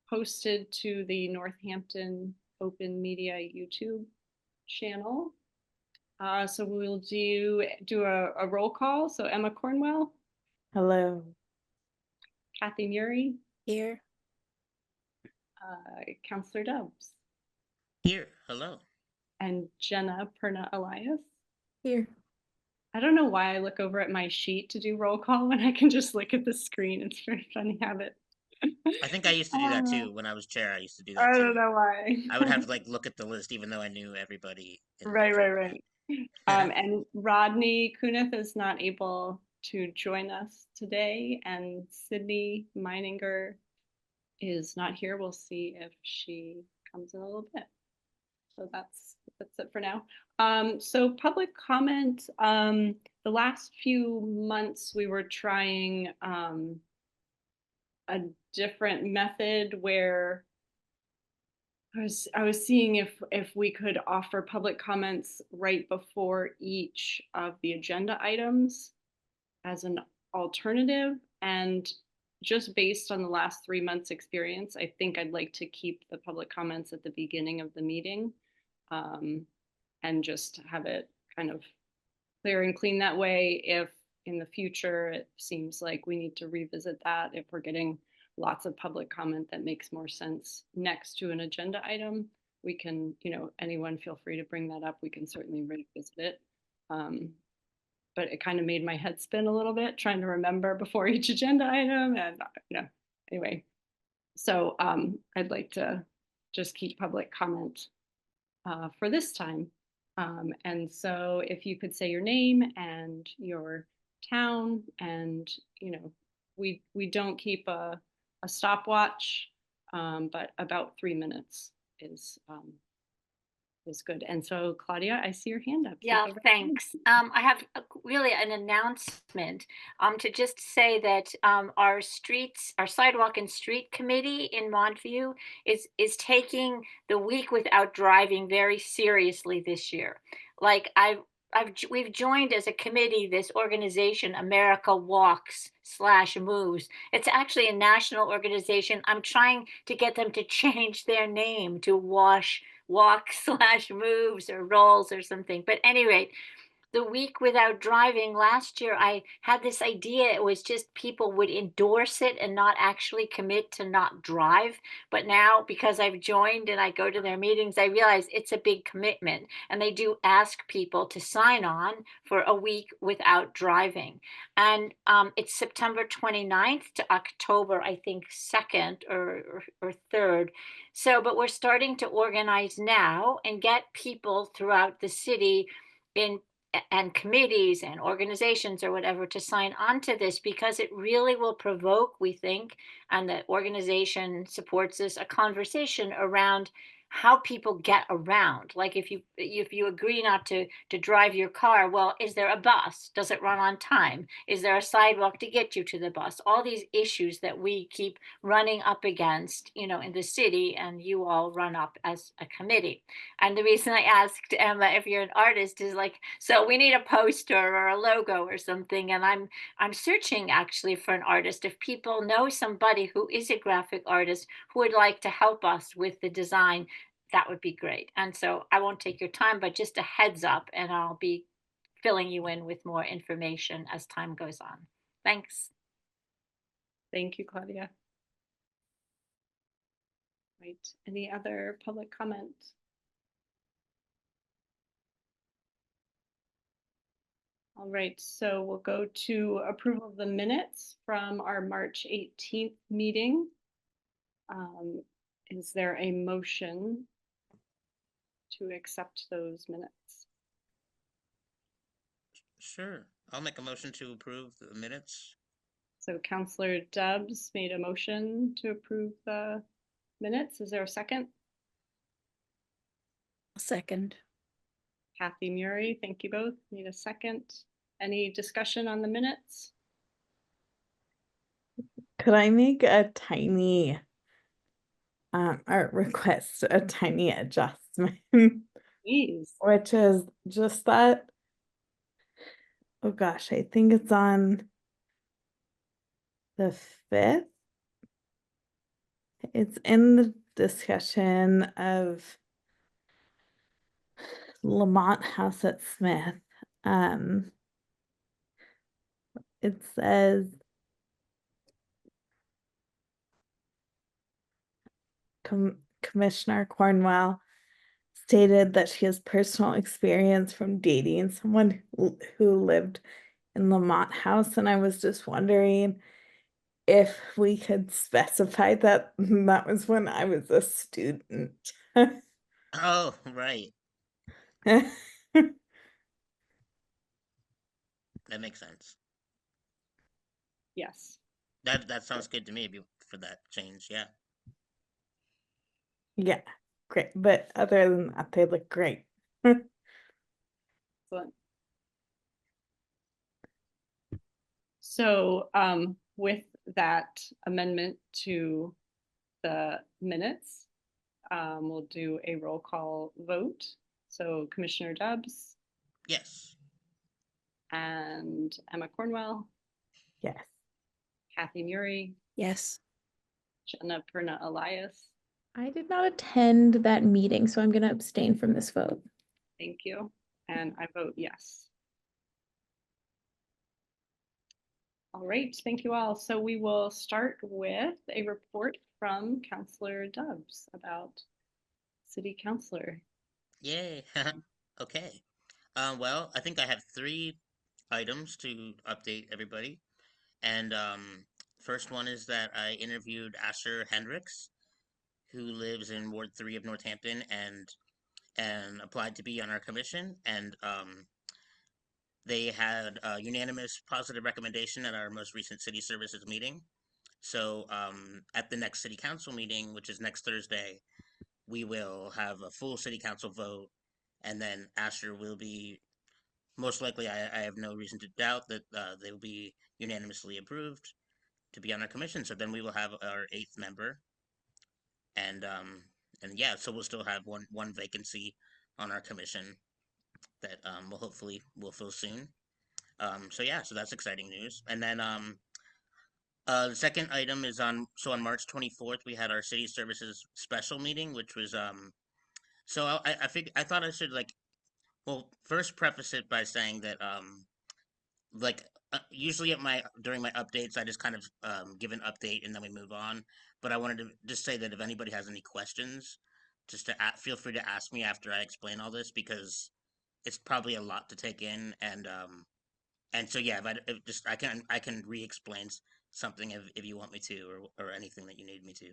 posted to the Northampton Open Media YouTube channel. So we'll do a roll call. So Emma Cornwell, Hello. Kathy Murray, Here. Counselor Dubs, Here, hello. and Jenna Perna Elias. Here. I don't know why I look over at my sheet to do roll call when I can just look at the screen. It's a very funny habit. I think I used to do that too. When I was chair, I used to do that I too. don't know why. I would have to like look at the list even though I knew everybody in Right. the And Rodney Kunith is not able to join us today, and Sydney Meininger is not here. We'll see if she comes in a little bit. So that's it for now. So public comment. The last few months we were trying a different method where I was seeing if we could offer public comments right before each of the agenda items as an alternative. And just based on the last 3 months experience, I think I'd like to keep the public comments at the beginning of the meeting, and just have it kind of clear and clean that way. If in the future it seems like we need to revisit that, if we're getting lots of public comment that makes more sense next to an agenda item, we can, anyone feel free to bring that up. We can certainly revisit it. But it kind of made my head spin a little bit trying to remember before each agenda item. And anyway, so I'd like to just keep public comment for this time. And so if you could say your name and your town, and we don't keep a stopwatch, but about 3 minutes is good. And so Claudia, I see your hand up. Yeah, thanks. I have really an announcement to just say that our sidewalk and street committee in Montview is taking the week without driving very seriously this year. Like we've joined as a committee this organization, America Walks / Moves. It's actually a national organization. I'm trying to get them to change their name to walk / moves or rolls or something. But anyway, the week without driving last year, I had this idea. It was just people would endorse it and not actually commit to not drive. But now, because I've joined and I go to their meetings, I realize it's a big commitment. And they do ask people to sign on for a week without driving. And it's September 29th to October, I think, 2nd or 3rd. So, but we're starting to organize now and get people throughout the city and committees and organizations or whatever to sign on to this, because it really will provoke, we think, and the organization supports this, a conversation around how people get around. Like if you agree not to drive your car, well, is there a bus? Does it run on time? Is there a sidewalk to get you to the bus? All these issues that we keep running up against, in the city, and you all run up as a committee. And the reason I asked Emma if you're an artist is like, so we need a poster or a logo or something. And I'm searching actually for an artist. If people know somebody who is a graphic artist who would like to help us with the design, that would be great. And so I won't take your time, but just a heads up, and I'll be filling you in with more information as time goes on. Thanks. Thank you, Claudia. Right. Any other public comment? All right, so we'll go to approval of the minutes from our March 18th meeting. Is there a motion to accept those minutes? Sure. I'll make a motion to approve the minutes. So Counselor Dubs made a motion to approve the minutes. Is there a second? Second. Kathy Murray, thank you both. Need a second. Any discussion on the minutes? Could I make a tiny or request a tiny adjustment? Please. Which is just that, oh gosh, I think it's on the 5th. It's in the discussion of Lamont House at Smith. Um, it says Commissioner Cornwell stated that she has personal experience from dating someone who lived in Lamont House, and I was just wondering if we could specify that that was when I was a student. Oh, right. That makes sense. Yes. That sounds good to me for that change. Yeah. Yeah, great. But other than that, they look great. Excellent. So with that amendment to the minutes, we'll do a roll call vote. So Commissioner Dubs Yes. and Emma Cornwell, Yes. Kathy Murray, Yes. Jenna Perna Elias. I did not attend that meeting, so I'm going to abstain from this vote. Thank you. And I vote yes. All right, thank you all. So we will start with a report from Councillor Dubs about City Councillor. Yay. Okay. Well, I think I have 3 items to update everybody. And first one is that I interviewed Asher Hendricks, who lives in Ward 3 of Northampton and applied to be on our commission. And they had a unanimous positive recommendation at our most recent city services meeting. So at the next city council meeting, which is next Thursday, we will have a full city council vote, and then Asher will be most likely. I have no reason to doubt that they will be unanimously approved to be on our commission. So then we will have our 8th member, and yeah, so we'll still have one vacancy on our commission that will fill soon. So yeah, so that's exciting news. And then the second item is on March 24th we had our city services special meeting, which was so I thought I should first preface it by saying that like usually during my updates I just kind of give an update and then we move on, but I wanted to just say that if anybody has any questions, just to feel free to ask me after I explain all this, because it's probably a lot to take in. And so yeah, if just I can re-explain something if you want me to, or anything that you need me to.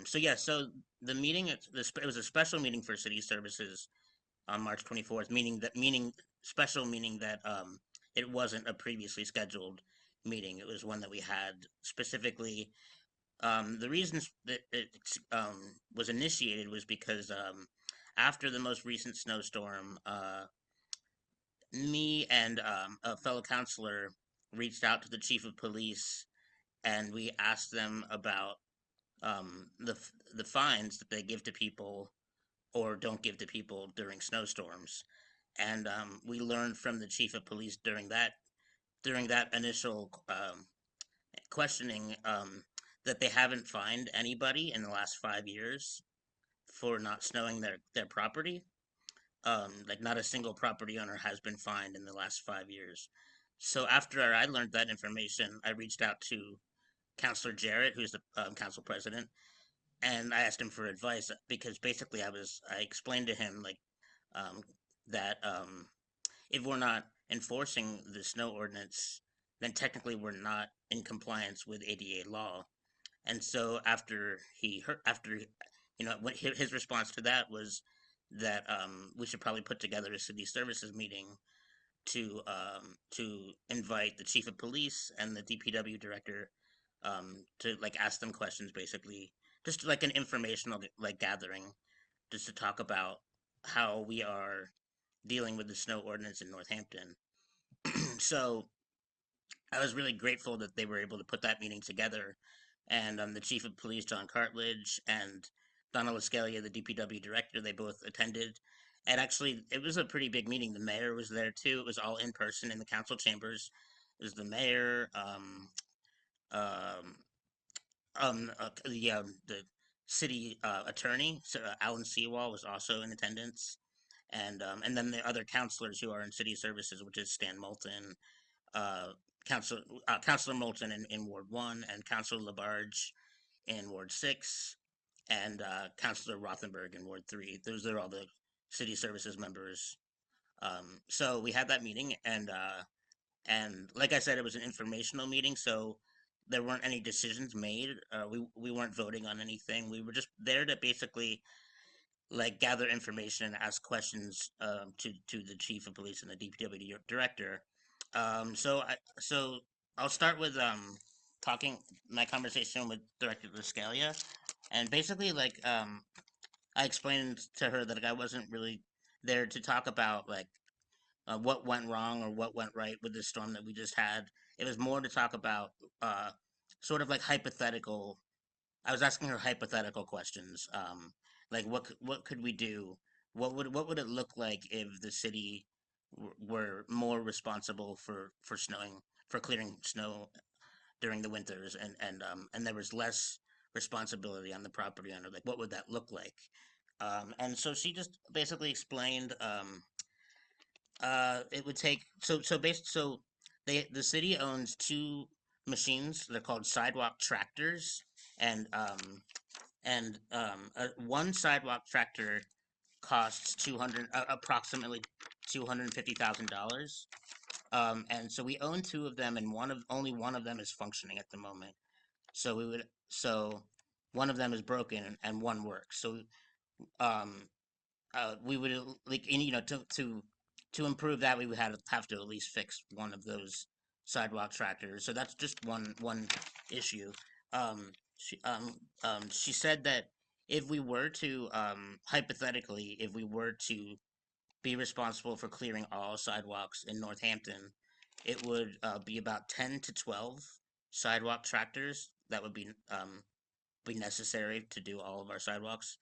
So yeah, so the meeting it was a special meeting for city services on March 24th, meaning that it wasn't a previously scheduled meeting. It was one that we had specifically. The reasons that it was initiated was because after the most recent snowstorm, me and a fellow counselor reached out to the chief of police, and we asked them about the fines that they give to people or don't give to people during snowstorms. And we learned from the chief of police during that initial questioning, that they haven't fined anybody in the last 5 years for not snowing their property. Like not a single property owner has been fined in the last 5 years. So after I learned that information, I reached out to Councilor Jarrett, who's the council president, and I asked him for advice, because basically I explained to him um, that if we're not enforcing the snow ordinance, then technically we're not in compliance with ADA law. And so after what his response to that was that we should probably put together a city services meeting to invite the chief of police and the DPW director, to ask them questions, basically just like an informational gathering, just to talk about how we are dealing with the snow ordinance in Northampton. So I was really grateful that they were able to put that meeting together, and the chief of police, John Cartledge, and Donna Lascalia, the DPW director, they both attended. And actually, it was a pretty big meeting. The mayor was there too. It was all in person in the council chambers. It was the mayor, um, the city attorney, so, Alan Seawall, was also in attendance, and then the other counselors who are in city services, which is Stan Moulton, uh, Councilor Moulton in Ward 1, and Councilor Labarge in Ward 6, and Councilor Rothenberg in Ward 3. Those are all the city services members. So we had that meeting, and like I said, it was an informational meeting, so there weren't any decisions made. We weren't voting on anything. We were just there to basically like gather information and ask questions to the chief of police and the DPW director. So I'll start with talking my conversation with Director Lascalia, and basically I explained to her that like, I wasn't really there to talk about like what went wrong or what went right with the storm that we just had. It was more to talk about uh, sort of like hypothetical. I was asking her hypothetical questions, like what could we do? What would it look like if the city were more responsible for snowing for clearing snow during the winters, and there was less responsibility on the property owner? Like what would that look like? And so she just basically explained. It would take so the city owns two machines. They're called sidewalk tractors, and one sidewalk tractor costs approximately $250,000. And so we own two of them, and only one of them is functioning at the moment. So one of them is broken and one works. So um, we would like and, to improve that we would have to at least fix one of those sidewalk tractors. So that's just one issue. She said that if we were to hypothetically, if we were to be responsible for clearing all sidewalks in Northampton, it would be about 10 to 12 sidewalk tractors that would be necessary to do all of our sidewalks.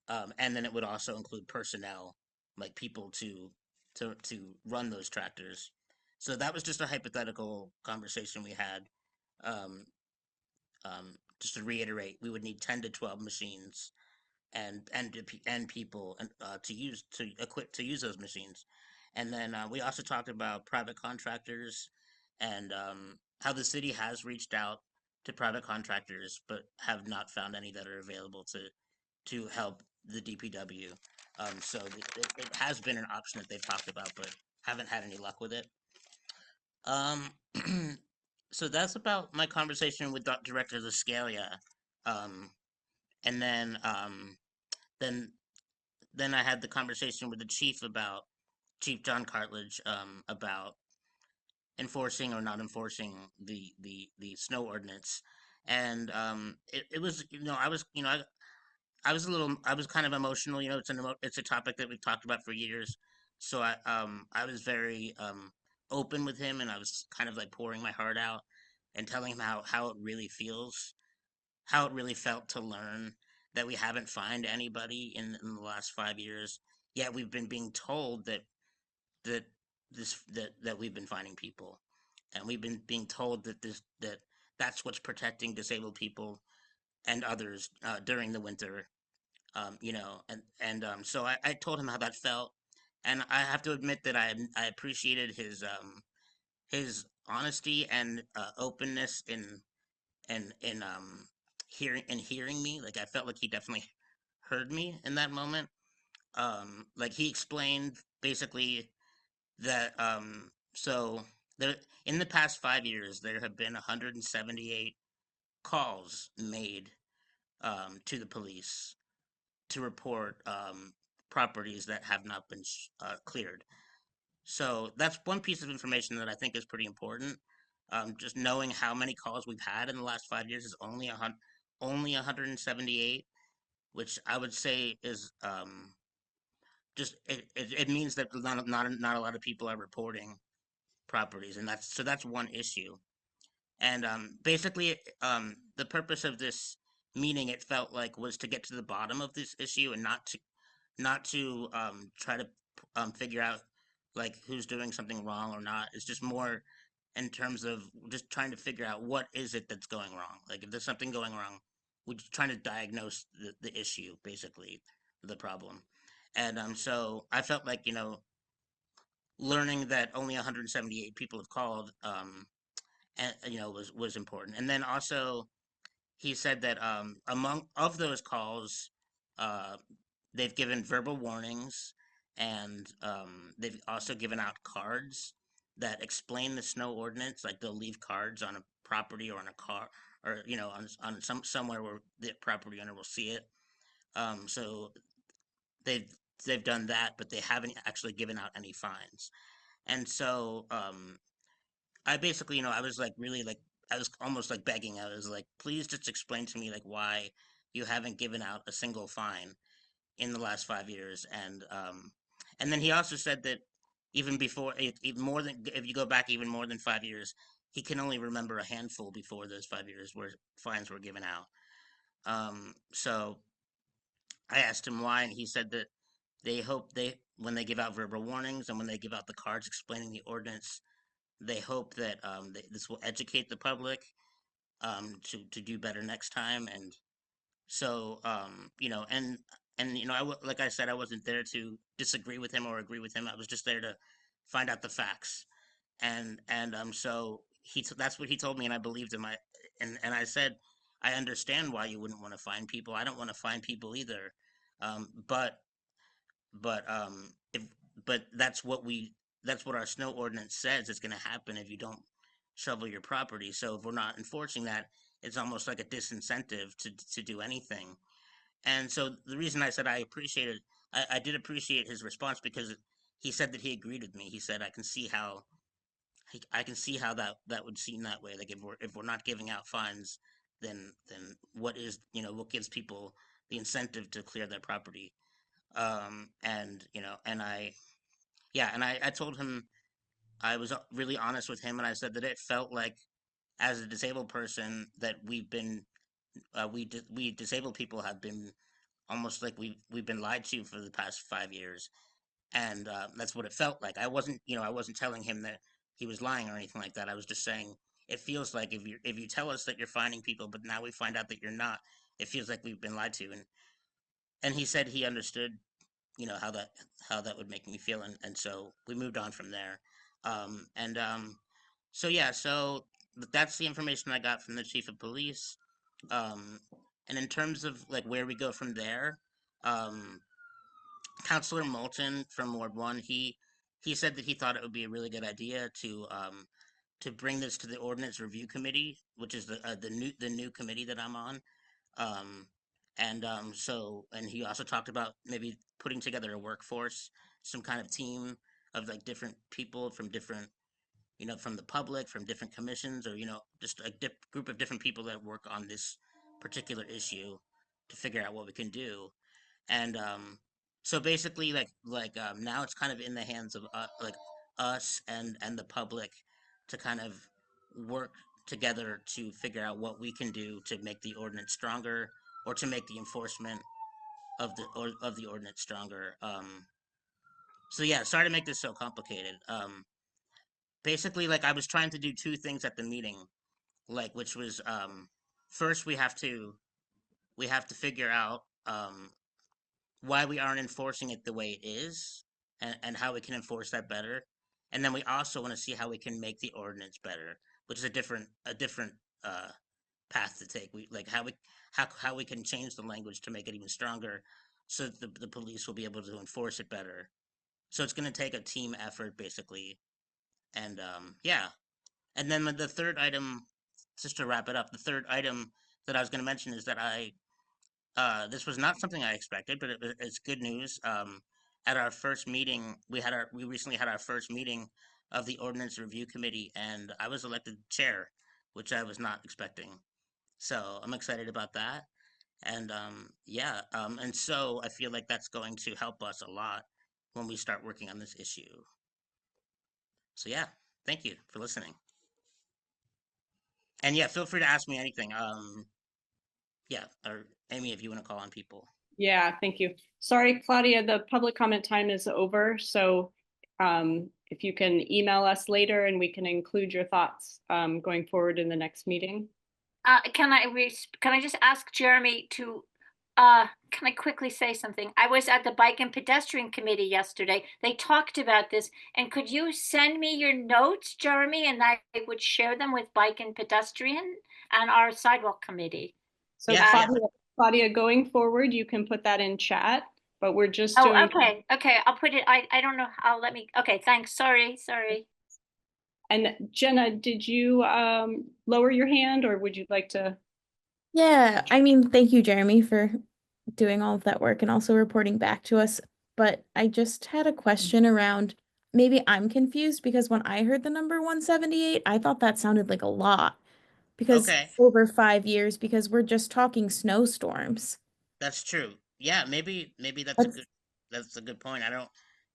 And then it would also include personnel, like people to run those tractors. So that was just a hypothetical conversation we had. Um, just to reiterate, we would need 10 to 12 machines and people and to equip to use those machines. And then we also talked about private contractors and how the city has reached out to private contractors, but have not found any that are available to help the DPW. So it has been an option that they've talked about, but haven't had any luck with it. Um, so that's about my conversation with Director Lascalia. Um, and then then I had the conversation with the chief about Chief John Cartledge about enforcing or not enforcing the snow ordinance. And it was I was I was kind of emotional. It's a topic that we've talked about for years. So I was very open with him, and I was kind of like pouring my heart out and telling him how it really feels, how it really felt to learn that we haven't fined anybody in the last 5 years. Yet we've been being told that that we've been finding people, and we've been being told that's what's protecting disabled people and others during the winter. So I told him how that felt, and I have to admit that I appreciated his honesty and openness in hearing me. Like I felt like he definitely heard me in that moment. Like he explained basically that so there in the past 5 years there have been 178 calls made to the police to report properties that have not been cleared. So that's one piece of information that I think is pretty important. Just knowing how many calls we've had in the last 5 years is only 178, which I would say is just it means that not a lot of people are reporting properties, and that's one issue. And basically, the purpose of this meeting, it felt like, was to get to the bottom of this issue and not to try to figure out like who's doing something wrong or not. It's just more in terms of just trying to figure out what is it that's going wrong. Like if there's something going wrong, we're just trying to diagnose the issue, basically, the problem. And so I felt like, learning that only 178 people have called, and was important. And then also he said that among of those calls, uh, they've given verbal warnings, and they've also given out cards that explain the snow ordinance. Like they'll leave cards on a property or on a car, or on somewhere where the property owner will see it. So they've they've done that, but they haven't actually given out any fines. And so I basically, I was like really like I was almost like begging. I was like, please just explain to me like why you haven't given out a single fine in the last 5 years. And then he also said that even before, even more than, if you go back even more than 5 years, he can only remember a handful before those 5 years where fines were given out. So I asked him why, and he said that they hope when they give out verbal warnings and when they give out the cards explaining the ordinance, they hope that this will educate the public to do better next time. And so, like I said, I wasn't there to disagree with him or agree with him. I was just there to find out the facts. And so that's what he told me, and I believed him. And I said, I understand why you wouldn't want to find people. I don't want to find people either. But if but that's what our snow ordinance says is going to happen if you don't shovel your property. So if we're not enforcing that, it's almost like a disincentive to do anything. And so the reason I said I did appreciate his response, because he said that he agreed with me. He said I can see how that would seem that way. Like if we're not giving out fines, then what gives people the incentive to clear their property? And I told him, I was really honest with him, and I said that it felt like, as a disabled person, that we disabled people have been almost like we've been lied to for the past 5 years. And that's what it felt like. I wasn't telling him that he was lying or anything like that. I was just saying it feels like if you tell us that you're finding people, but now we find out that you're not, it feels like we've been lied to. And he said he understood, how that would make me feel, and so we moved on from there. And So yeah, so that's the information I got from the chief of police. um and in terms of like where we go from there, um Councilor Moulton from Ward 1, he said that he thought it would be a really good idea to bring this to the ordinance review committee, which is the new committee that I'm on. um and he also talked about maybe putting together a workforce, some kind of team of like different people from different, from the public, from different commissions, or just a group of different people that work on this particular issue to figure out what we can do. And so basically, now it's kind of in the hands of us and the public to kind of work together to figure out what we can do to make the ordinance stronger, or to make the enforcement of the ordinance stronger. So yeah, sorry to make this so complicated. Basically, like, I was trying to do two things at the meeting, like, which was, first we have to figure out why we aren't enforcing it the way it is, and how we can enforce that better. And then we also want to see how we can make the ordinance better, which is a different uh, path to take. We like how we can change the language to make it even stronger, so that the police will be able to enforce it better. So it's going to take a team effort, basically. And yeah. And then the third item, just to wrap it up, the third item that I was going to mention is that this was not something I expected, but it's good news. At our first meeting, we recently had our first meeting of the ordinance review committee, and I was elected chair, which I was not expecting. So I'm excited about that. And yeah, and so I feel like that's going to help us a lot when we start working on this issue. So yeah, thank you for listening. And yeah, feel free to ask me anything. Yeah, or Amy, if you want to call on people. Yeah, thank you. Sorry, Claudia, the public comment time is over. So If you can email us later and we can include your thoughts going forward in the next meeting. Can I just ask Jeremy to, can I quickly say something? I was at the Bike and Pedestrian Committee yesterday. They talked about this, and could you send me your notes, Jeremy, and I would share them with Bike and Pedestrian and our Sidewalk Committee? So Yes, yeah. Claudia, going forward, you can put that in chat, but we're just Oh, doing. okay, I'll put it, I don't know, okay, thanks, sorry. And Jenna, did you lower your hand or would you like to? Yeah, I mean, thank you, Jeremy, for doing all of that work and also reporting back to us. But I just had a question around, maybe I'm confused because when I heard the number 178, I thought that sounded like a lot because Okay, over 5 years, because we're just talking snowstorms. that's true. Yeah, maybe That's that's a good point. I don't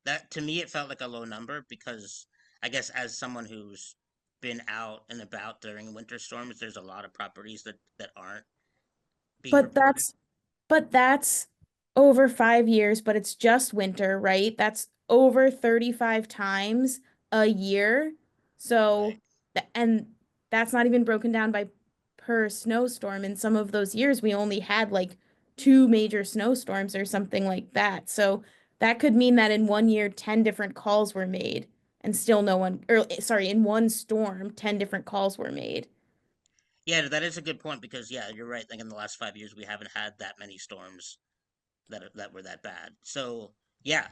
that to me it felt like a low number because I guess as someone who's been out and about during winter storms, there's a lot of properties that aren't being But reported. that's over 5 years, but it's just winter, right? That's over 35 times a year. Right. So, and that's not even broken down by per snowstorm. In some of those years, we only had like two major snowstorms or something like that. So that could mean that in one year, 10 different calls were made and still no one, or sorry, in one storm, 10 different calls were made. Yeah, that is a good point because yeah, you're right. Like in the last 5 years, we haven't had that many storms that were that bad. So yeah,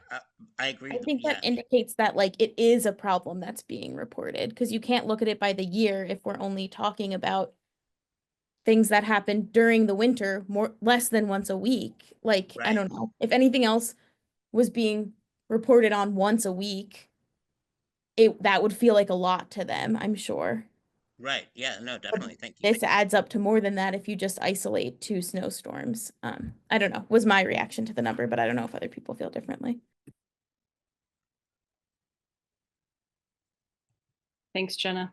I agree. I think that Yeah, indicates that like it is a problem that's being reported because you can't look at it by the year if we're only talking about things that happen during the winter more less than once a week. Like, I right, don't know. If anything else was being reported on once a week, it that would feel like a lot to them, I'm sure. right. Yeah, no, But definitely. Thank you. this adds up to more than that if you just isolate two snowstorms. I don't know, was my reaction to the number, but I don't know if other people feel differently. Thanks, Jenna.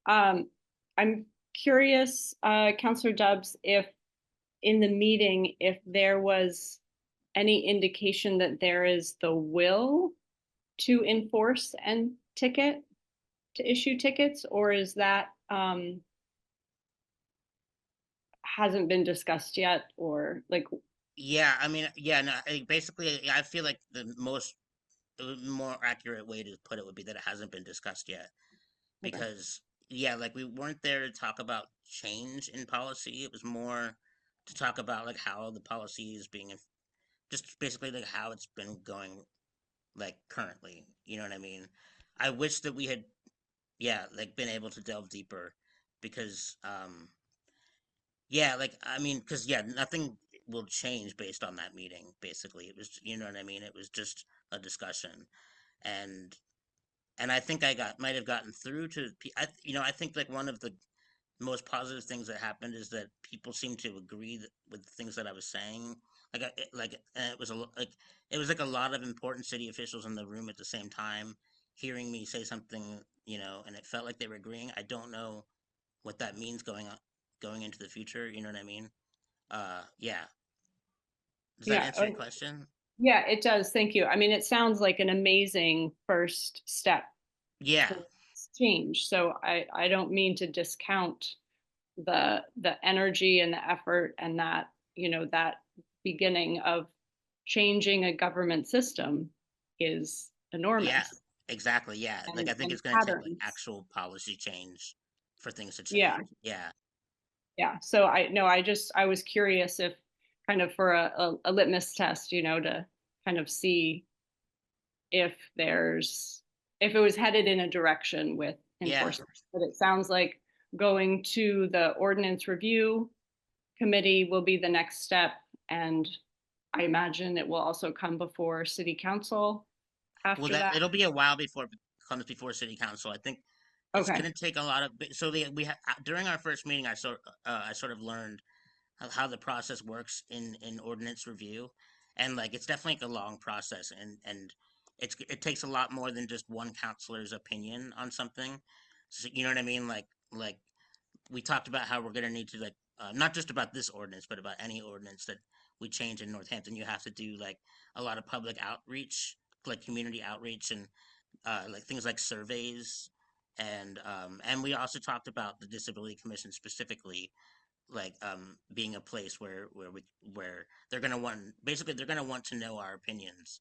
I'm curious, Counselor Dubs, if in the meeting, if there was any indication that there is the will to enforce and to issue tickets, or is that hasn't been discussed yet, or like, Yeah, I mean, yeah, no, basically, I feel like the more accurate way to put it would be that it hasn't been discussed yet okay, because yeah, like we weren't there to talk about change in policy. It was more to talk about like how the policy is being just basically like how it's been going like currently. You know what I mean? I wish that we had yeah, like been able to delve deeper because yeah, like I mean, because yeah, nothing will change based on that meeting. Basically, it was you know what I mean. It was just a discussion, and I think I might have gotten through to you know I think like one of the most positive things that happened is that people seem to agree with things that I was saying. Like it was like it was like a lot of important city officials in the room at the same time hearing me say something, you know, and it felt like they were agreeing. I don't know what that means going into the future. You know what I mean? Yeah. Does that yeah, answer your question? yeah, it does. Thank you. I mean, it sounds like an amazing first step Yeah. towards change. So I don't mean to discount the energy and the effort and that, that beginning of changing a government system is Yeah. enormous, Exactly. Yeah. Like I think and it's going to take like patterns. actual policy change for things to Yeah, change. Yeah. yeah. So I no, I was curious if kind of for a litmus test, to kind of see if if it was headed in a direction with Yeah. enforcement. But it sounds like going to the ordinance review committee will be the next step, and I imagine it will also come before city council Well, after that that. it'll be a while before it comes before city council. I think it's Okay. going to take a lot of. So we during our first meeting, I sort of learned how the process works in ordinance review, and like it's definitely a long process, and it takes a lot more than just one counselor's opinion on something. So, you know what I mean? Like we talked about how we're going to need to like not just about this ordinance but about any ordinance that we change in Northampton. You have to do like a lot of public outreach, like community outreach, and like things like surveys, and we also talked about the Disability Commission specifically, like being a place where they're gonna want, basically they're gonna want to know our opinions.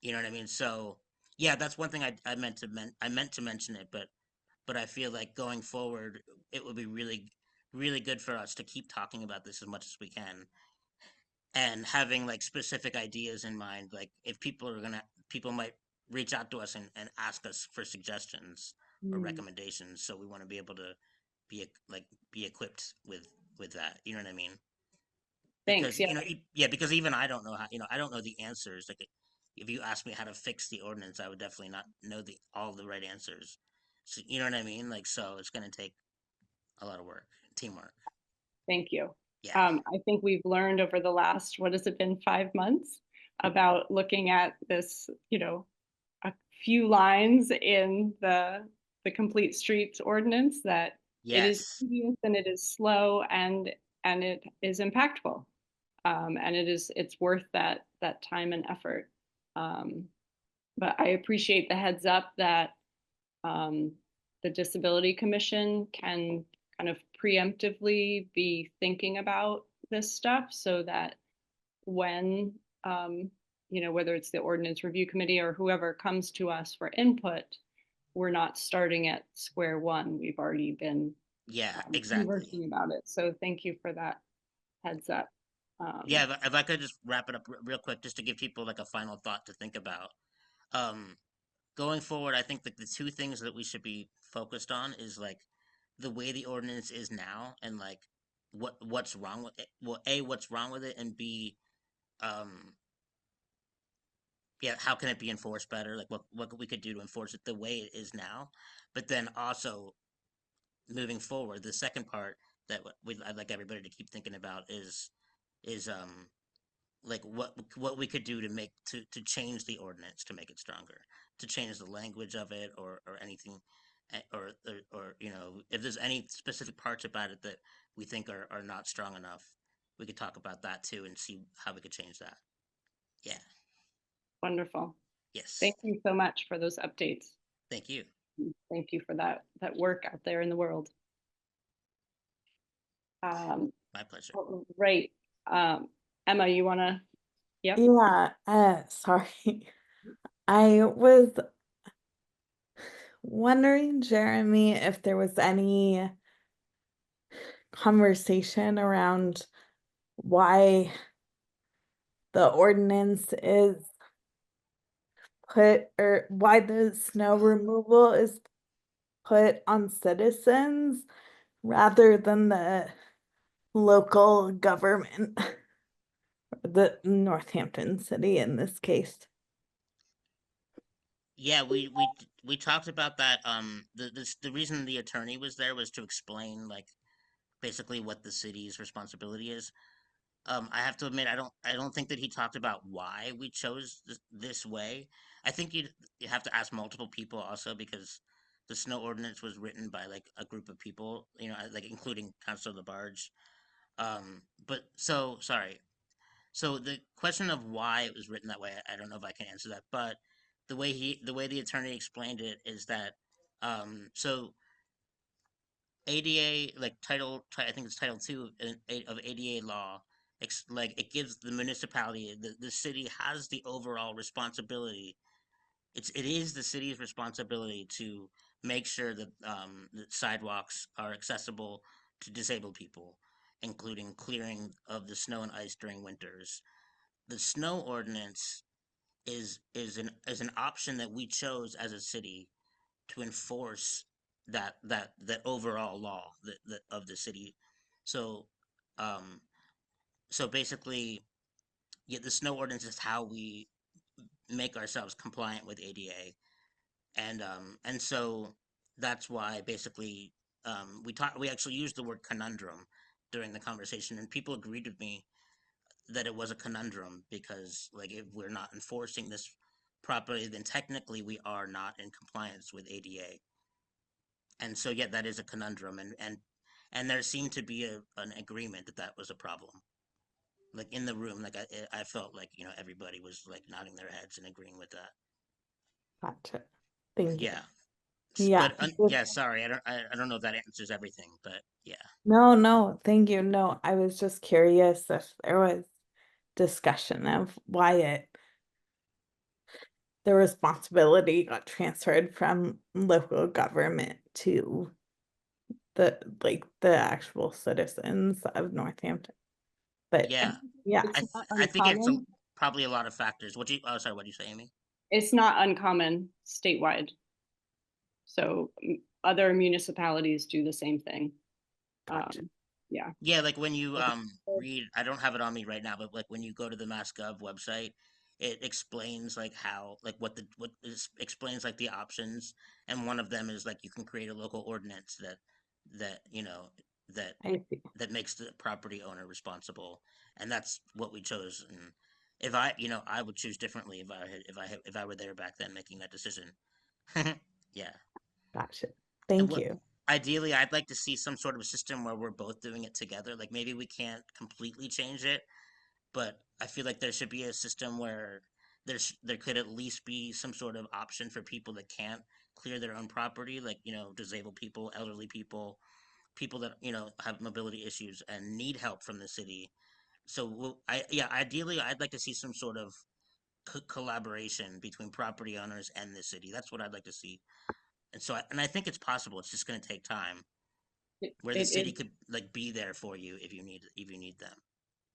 You know what I mean? So yeah, that's one thing I meant to mention it, but I feel like going forward, it would be really good for us to keep talking about this as much as we can, and having like specific ideas in mind. Like if people might reach out to us and ask us for suggestions or Mm, recommendations. So we want to be able to like be equipped with that. You know what I mean? thanks. Because Yeah, yeah, because even I don't know how, I don't know the answers. Like if you ask me how to fix the ordinance, I would definitely not know the all the right answers. So, you know what I mean? Like, so it's going to take a lot of work, teamwork. thank you. Yeah. I think we've learned over the last, what has it been, 5 months, about looking at this, a few lines in the complete streets ordinance, that it is Yes. tedious and it is slow and it is impactful. And it's worth that time and effort. Um, but I appreciate the heads up that um, the Disability Commission can kind of preemptively be thinking about this stuff, so that when, um, whether it's the Ordinance Review Committee or whoever comes to us for input, we're not starting at square one. We've already been Yeah, exactly. conversing about it. So thank you for that heads up. Yeah, if I could just wrap it up real quick, just to give people like a final thought to think about. Um, Going forward, I think that the two things that we should be focused on is like the way the ordinance is now, and like what's wrong with it. Well, A, what's wrong with it, and B, um, yeah, how can it be enforced better? Like what we could do to enforce it the way it is now. But then also moving forward, the second part that I'd like everybody to keep thinking about is like what we could do to make to change the ordinance to make it stronger, to change the language of it, or anything, or if there's any specific parts about it that we think are not strong enough, we could talk about that too and see how we could change that. Yeah. Wonderful. Yes. Thank you so much for those updates. Thank you. Thank you for that work out there in the world. Um, My pleasure. right. Emma, you want to? Yep. Yeah, sorry. I was wondering, Jeremy, if there was any conversation around why the ordinance is put, or why the snow removal is put on citizens rather than the local government, the Northampton city in this case. Yeah, we talked about that. The reason the attorney was there was to explain like basically what the city's responsibility is. I have to admit, I don't think that he talked about why we chose this way. I think you have to ask multiple people also, because the snow ordinance was written by like a group of people, like including Councilor Labarge. But so sorry. So the question of why it was written that way, I don't know if I can answer that, but the way the attorney explained it is that, so ADA, like I think it's Title 2 of ADA law, like it gives the municipality, the city has the overall responsibility. It is the city's responsibility to make sure that sidewalks are accessible to disabled people, including clearing of the snow and ice during winters. The snow ordinance is an option that we chose as a city to enforce that overall law of the city. So um so basically, yeah, the snow ordinance is how we make ourselves compliant with ADA. And so that's why basically, we actually used the word conundrum during the conversation, and people agreed with me that it was a conundrum, because like if we're not enforcing this properly, then technically we are not in compliance with ADA. And so yeah, that is a conundrum, and there seemed to be an agreement that that was a problem. Like in the room, like I felt like everybody was like nodding their heads and agreeing with that. Gotcha. Thank you. Yeah. Yeah. Yeah, sorry, I don't know if that answers everything, but yeah. No, thank you. No, I was just curious if there was discussion of why the responsibility got transferred from local government to the actual citizens of Northampton. But Yeah, yeah, It's not I think it's uncommon. probably a lot of factors. Oh, sorry, what'd you say, Amy? It's not uncommon statewide. So other municipalities do the same thing. Gotcha. Yeah. Yeah, like when you read, I don't have it on me right now, but like when you go to the MassGov website, it explains like how like explains like the options, and one of them is like you can create a local ordinance that you know that I see. that makes the property owner responsible, and that's what we chose. And if I, I would choose differently if I were there back then making that decision. Yeah. Gotcha. And Thank what you. ideally I'd like to see some sort of system where we're both doing it together. Like maybe we can't completely change it, but I feel like there should be a system where there could at least be some sort of option for people that can't clear their own property, like, disabled people, elderly people, people that, have mobility issues and need help from the city. So ideally I'd like to see some sort of collaboration between property owners and the city. That's what I'd like to see. And I think it's possible. It's just going to take time. Where the It city is. could like be there for you if you need them.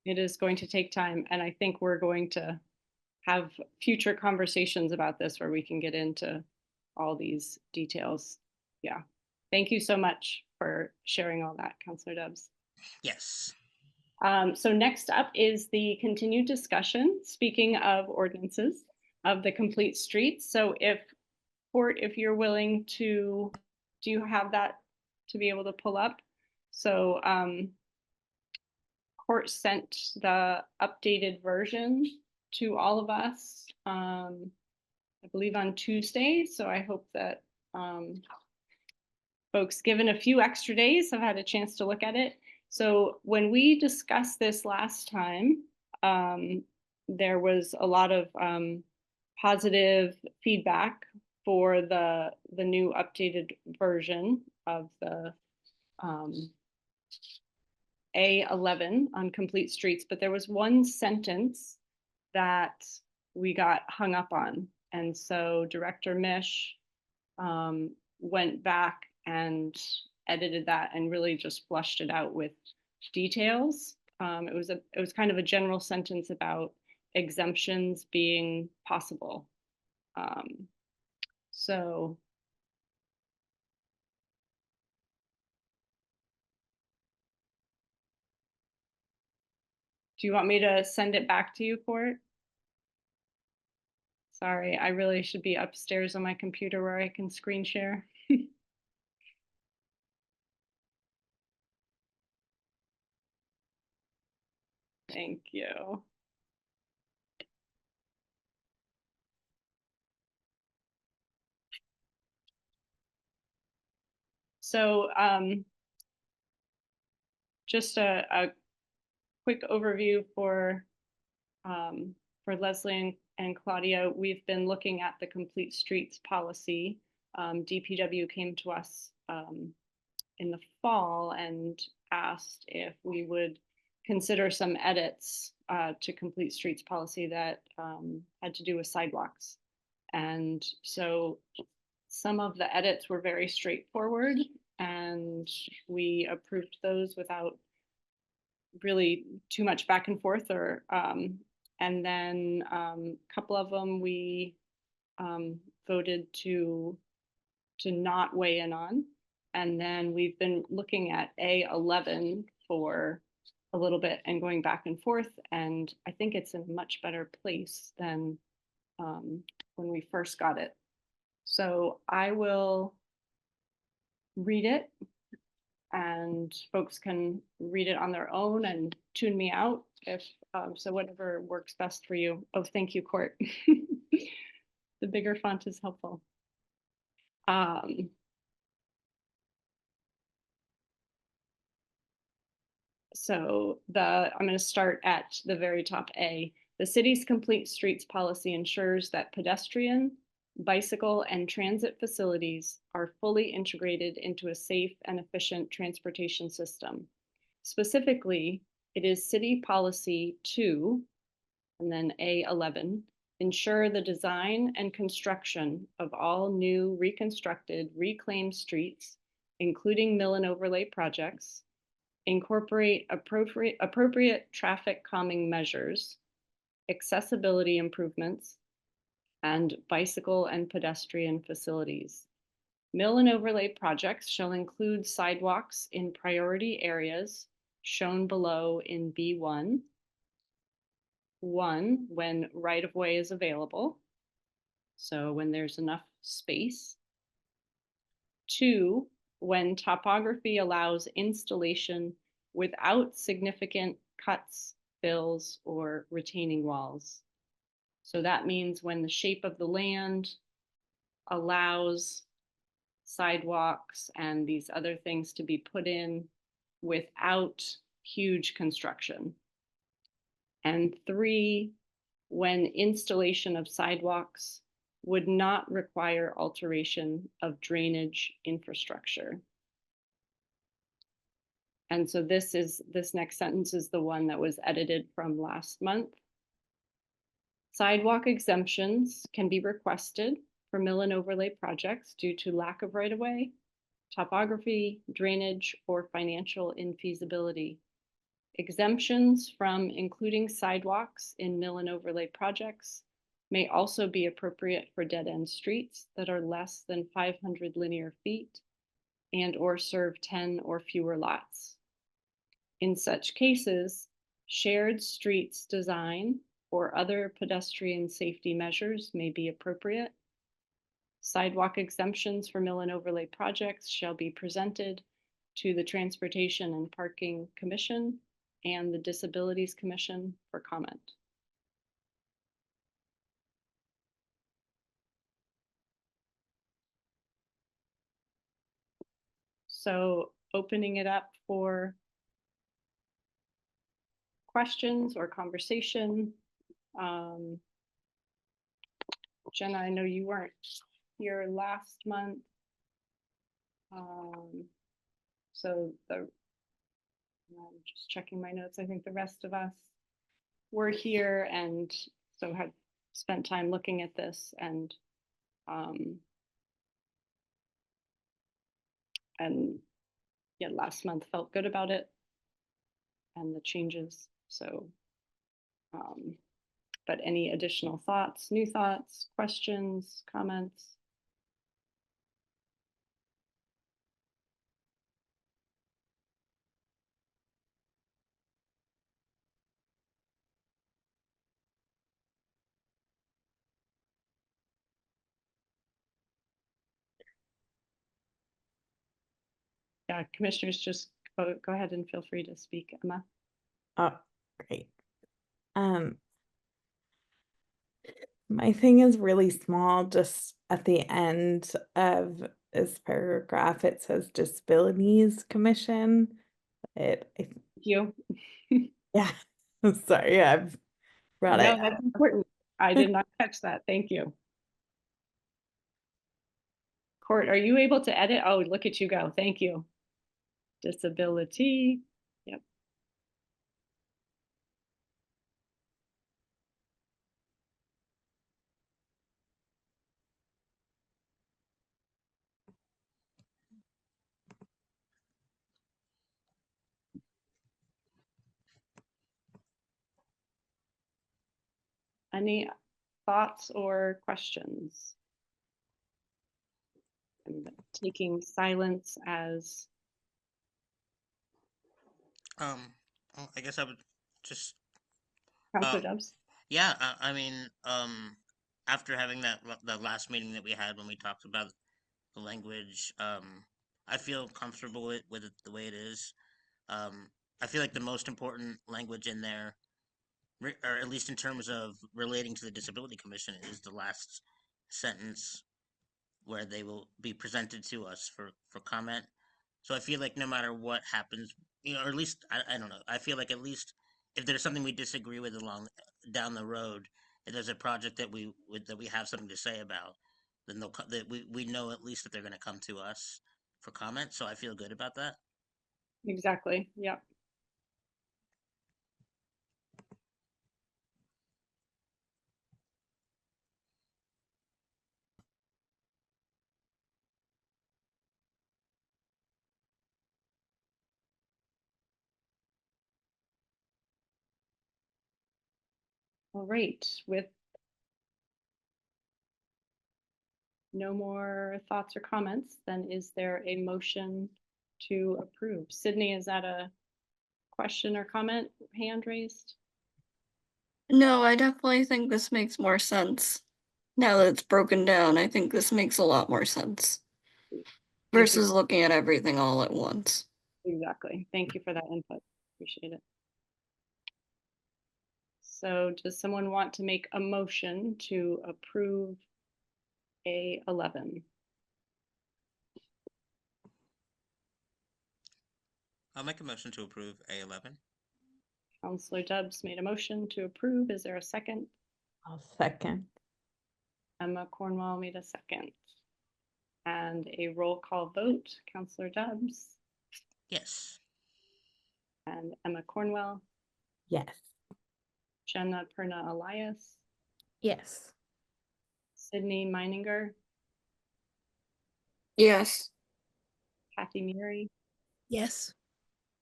It is going to take time, and I think we're going to have future conversations about this where we can get into all these details. Yeah. Thank you so much for sharing all that, Councilor Debs. Yes. So next up is the continued discussion, speaking of ordinances, of the complete streets. So if you're willing to, do you have that to be able to pull up? So Court sent the updated version to all of us, I believe on Tuesday. So I hope that folks, given a few extra days, have had a chance to look at it. So when we discussed this last time, there was a lot of positive feedback for the new updated version of the A11 on complete streets, but there was one sentence that we got hung up on. And so Director Mish went back and edited that and really just flushed it out with details. It was kind of a general sentence about exemptions being possible. So do you want me to send it back to you, Court? Sorry, I really should be upstairs on my computer where I can screen share. Thank you. So just a quick overview for Leslie and Claudia. We've been looking at the complete streets policy. DPW came to us in the fall and asked if we would consider some edits to complete streets policy that had to do with sidewalks. And so some of the edits were very straightforward, and we approved those without really too much back and forth. And then a couple of them we voted to not weigh in on. And then we've been looking at A11 for a little bit and going back and forth. And I think it's in a much better place than when we first got it. So I will read it and folks can read it on their own and tune me out if so, whatever works best for you. Oh, thank you, Court. The bigger font is helpful. So I'm going to start at the very top A. The city's complete streets policy ensures that pedestrian, bicycle and transit facilities are fully integrated into a safe and efficient transportation system. Specifically, it is city policy 2, and then A11, ensure the design and construction of all new reconstructed reclaimed streets, including mill and overlay projects, incorporate appropriate traffic calming measures, accessibility improvements, and bicycle and pedestrian facilities. Mill and overlay projects shall include sidewalks in priority areas shown below in B1. 1, when right-of-way is available, so when there's enough space. 2, when topography allows installation without significant cuts, fills, or retaining walls. So that means when the shape of the land allows sidewalks and these other things to be put in without huge construction. And 3, when installation of sidewalks would not require alteration of drainage infrastructure. And so this next sentence is the one that was edited from last month. Sidewalk exemptions can be requested for mill and overlay projects due to lack of right-of-way, topography, drainage, or financial infeasibility. Exemptions from including sidewalks in mill and overlay projects may also be appropriate for dead-end streets that are less than 500 linear feet and or serve 10 or fewer lots. In such cases, shared streets design or other pedestrian safety measures may be appropriate. Sidewalk exemptions for mill and overlay projects shall be presented to the Transportation and Parking Commission and the Disabilities Commission for comment. So opening it up for questions or conversation. Jenna, I know you weren't here last month. So I'm just checking my notes. I think the rest of us were here and so had spent time looking at this and yeah, last month felt good about it and the changes. So, but any additional thoughts, new thoughts, questions, comments? Yeah, commissioners, just go ahead and feel free to speak, Emma. Oh, great. My thing is really small, just at the end of this paragraph, it says Disabilities Commission. Thank you. Yeah, I'm sorry, I've brought No, it. that's important. I did not catch that. Thank you. Court, are you able to edit? Oh, look at you go. Thank you. Disability. Yep. Any thoughts or questions? I'm taking silence as Well, I guess I would just Counselor Dubs. yeah. I mean, after having that last meeting that we had when we talked about the language, I feel comfortable with it the way it is. I feel like the most important language in there, or at least in terms of relating to the Disability Commission, is the last sentence where they will be presented to us for comment. So I feel like no matter what happens, or at least I don't know. I feel like at least if there's something we disagree with along down the road, if there's a project that we have something to say about, then we know at least that they're going to come to us for comment. So I feel good about that. Exactly. Yep. All right, with no more thoughts or comments, then is there a motion to approve? Sydney, is that a question or comment, hand raised? No, I definitely think this makes more sense. Now that it's broken down, I think this makes a lot more sense Thank you. versus looking at everything all at once. Exactly. Thank you for that input. Appreciate it. So does someone want to make a motion to approve A11? I'll make a motion to approve A11. Counselor Dubs made a motion to approve. Is there a second? I'll second. Emma Cornwell made a second. And a roll call vote. Counselor Dubs Yes. and Emma Cornwell, Yes. Jenna Perna Elias, Yes. Sydney Meininger, Yes. Kathy Murray, Yes.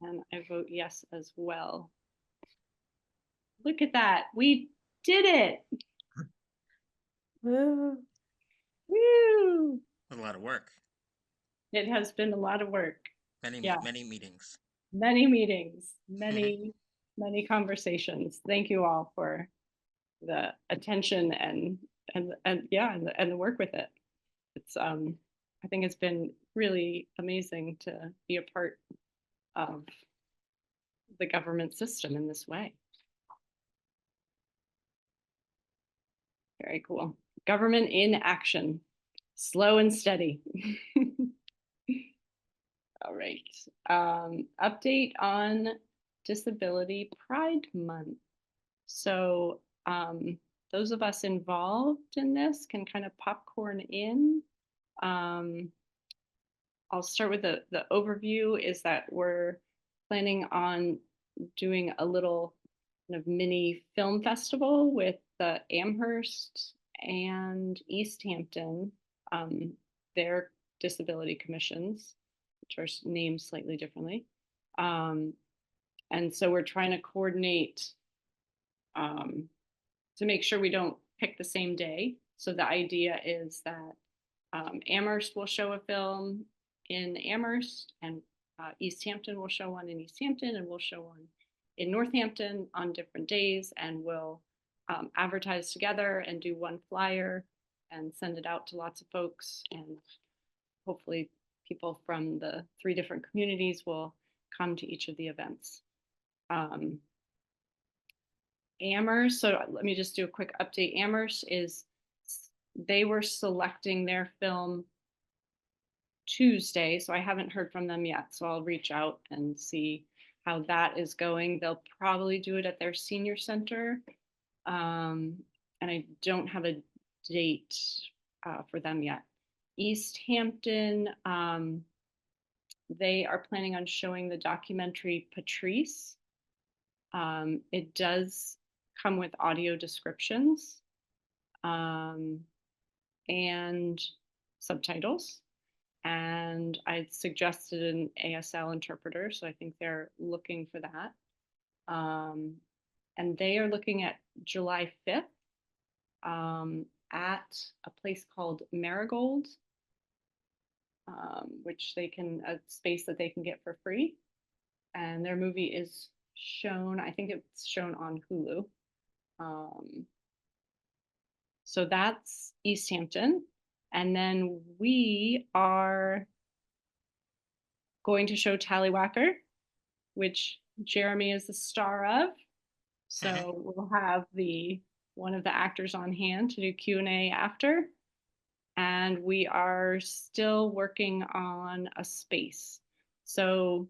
and I vote yes as well. Look at that. We did it. Woo. Woo! A lot of work. It has been a lot of work. Many Yeah. many meetings. Many meetings, many conversations. Thank you all for the attention and the work with it. It's I think it's been really amazing to be a part of the government system in this way. Very cool. Government in action, slow and steady. All right. Update on Disability Pride Month. So those of us involved in this can kind of popcorn in. I'll start with the overview is that we're planning on doing a little kind of mini film festival with the Amherst and East Hampton, their disability commissions, which are named slightly differently. And so we're trying to coordinate to make sure we don't pick the same day. So the idea is that Amherst will show a film in Amherst, and East Hampton will show one in East Hampton, and we'll show one in Northampton on different days, and we'll advertise together and do one flyer and send it out to lots of folks, and hopefully people from the 3 different communities will come to each of the events. Amherst, so let me just do a quick update. Amherst they were selecting their film Tuesday, so I haven't heard from them yet. So I'll reach out and see how that is going. They'll probably do it at their senior center. And I don't have a date for them yet. East Hampton, they are planning on showing the documentary Patrice. It does come with audio descriptions and subtitles. And I suggested an ASL interpreter, so I think they're looking for that. And they are looking at July 5th at a place called Marigold, which a space that they can get for free. And their movie is shown, I think it's shown on Hulu. So that's East Hampton. And then we are going to show Tallywhacker, which Jeremy is the star of. So we'll have one of the actors on hand to do Q&A after. And we are still working on a space. So,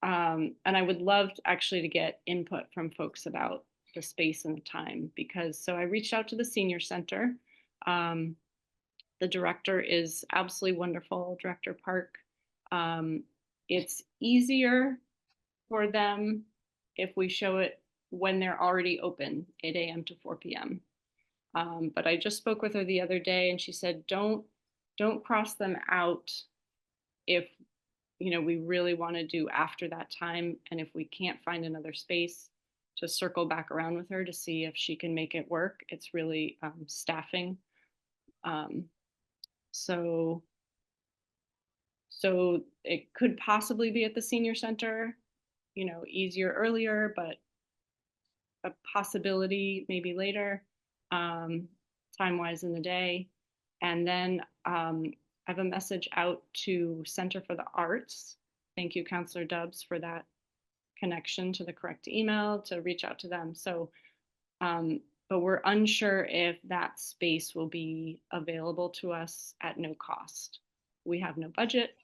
and I would love actually to get input from folks about the space and the time, because so I reached out to the senior center. The director is absolutely wonderful, Director Park. It's easier for them if we show it when they're already open, 8 a.m. to 4 p.m. But I just spoke with her the other day and she said, don't cross them out if, you know, we really want to do after that time. And if we can't find another space, to circle back around with her to see if she can make it work. It's really staffing. So it could possibly be at the senior center, you know, easier earlier, but a possibility maybe later, time-wise in the day. And then I have a message out to Center for the Arts. Thank you, Counselor Dubs, for that connection to the correct email to reach out to them. So, but we're unsure if that space will be available to us at no cost. We have no budget,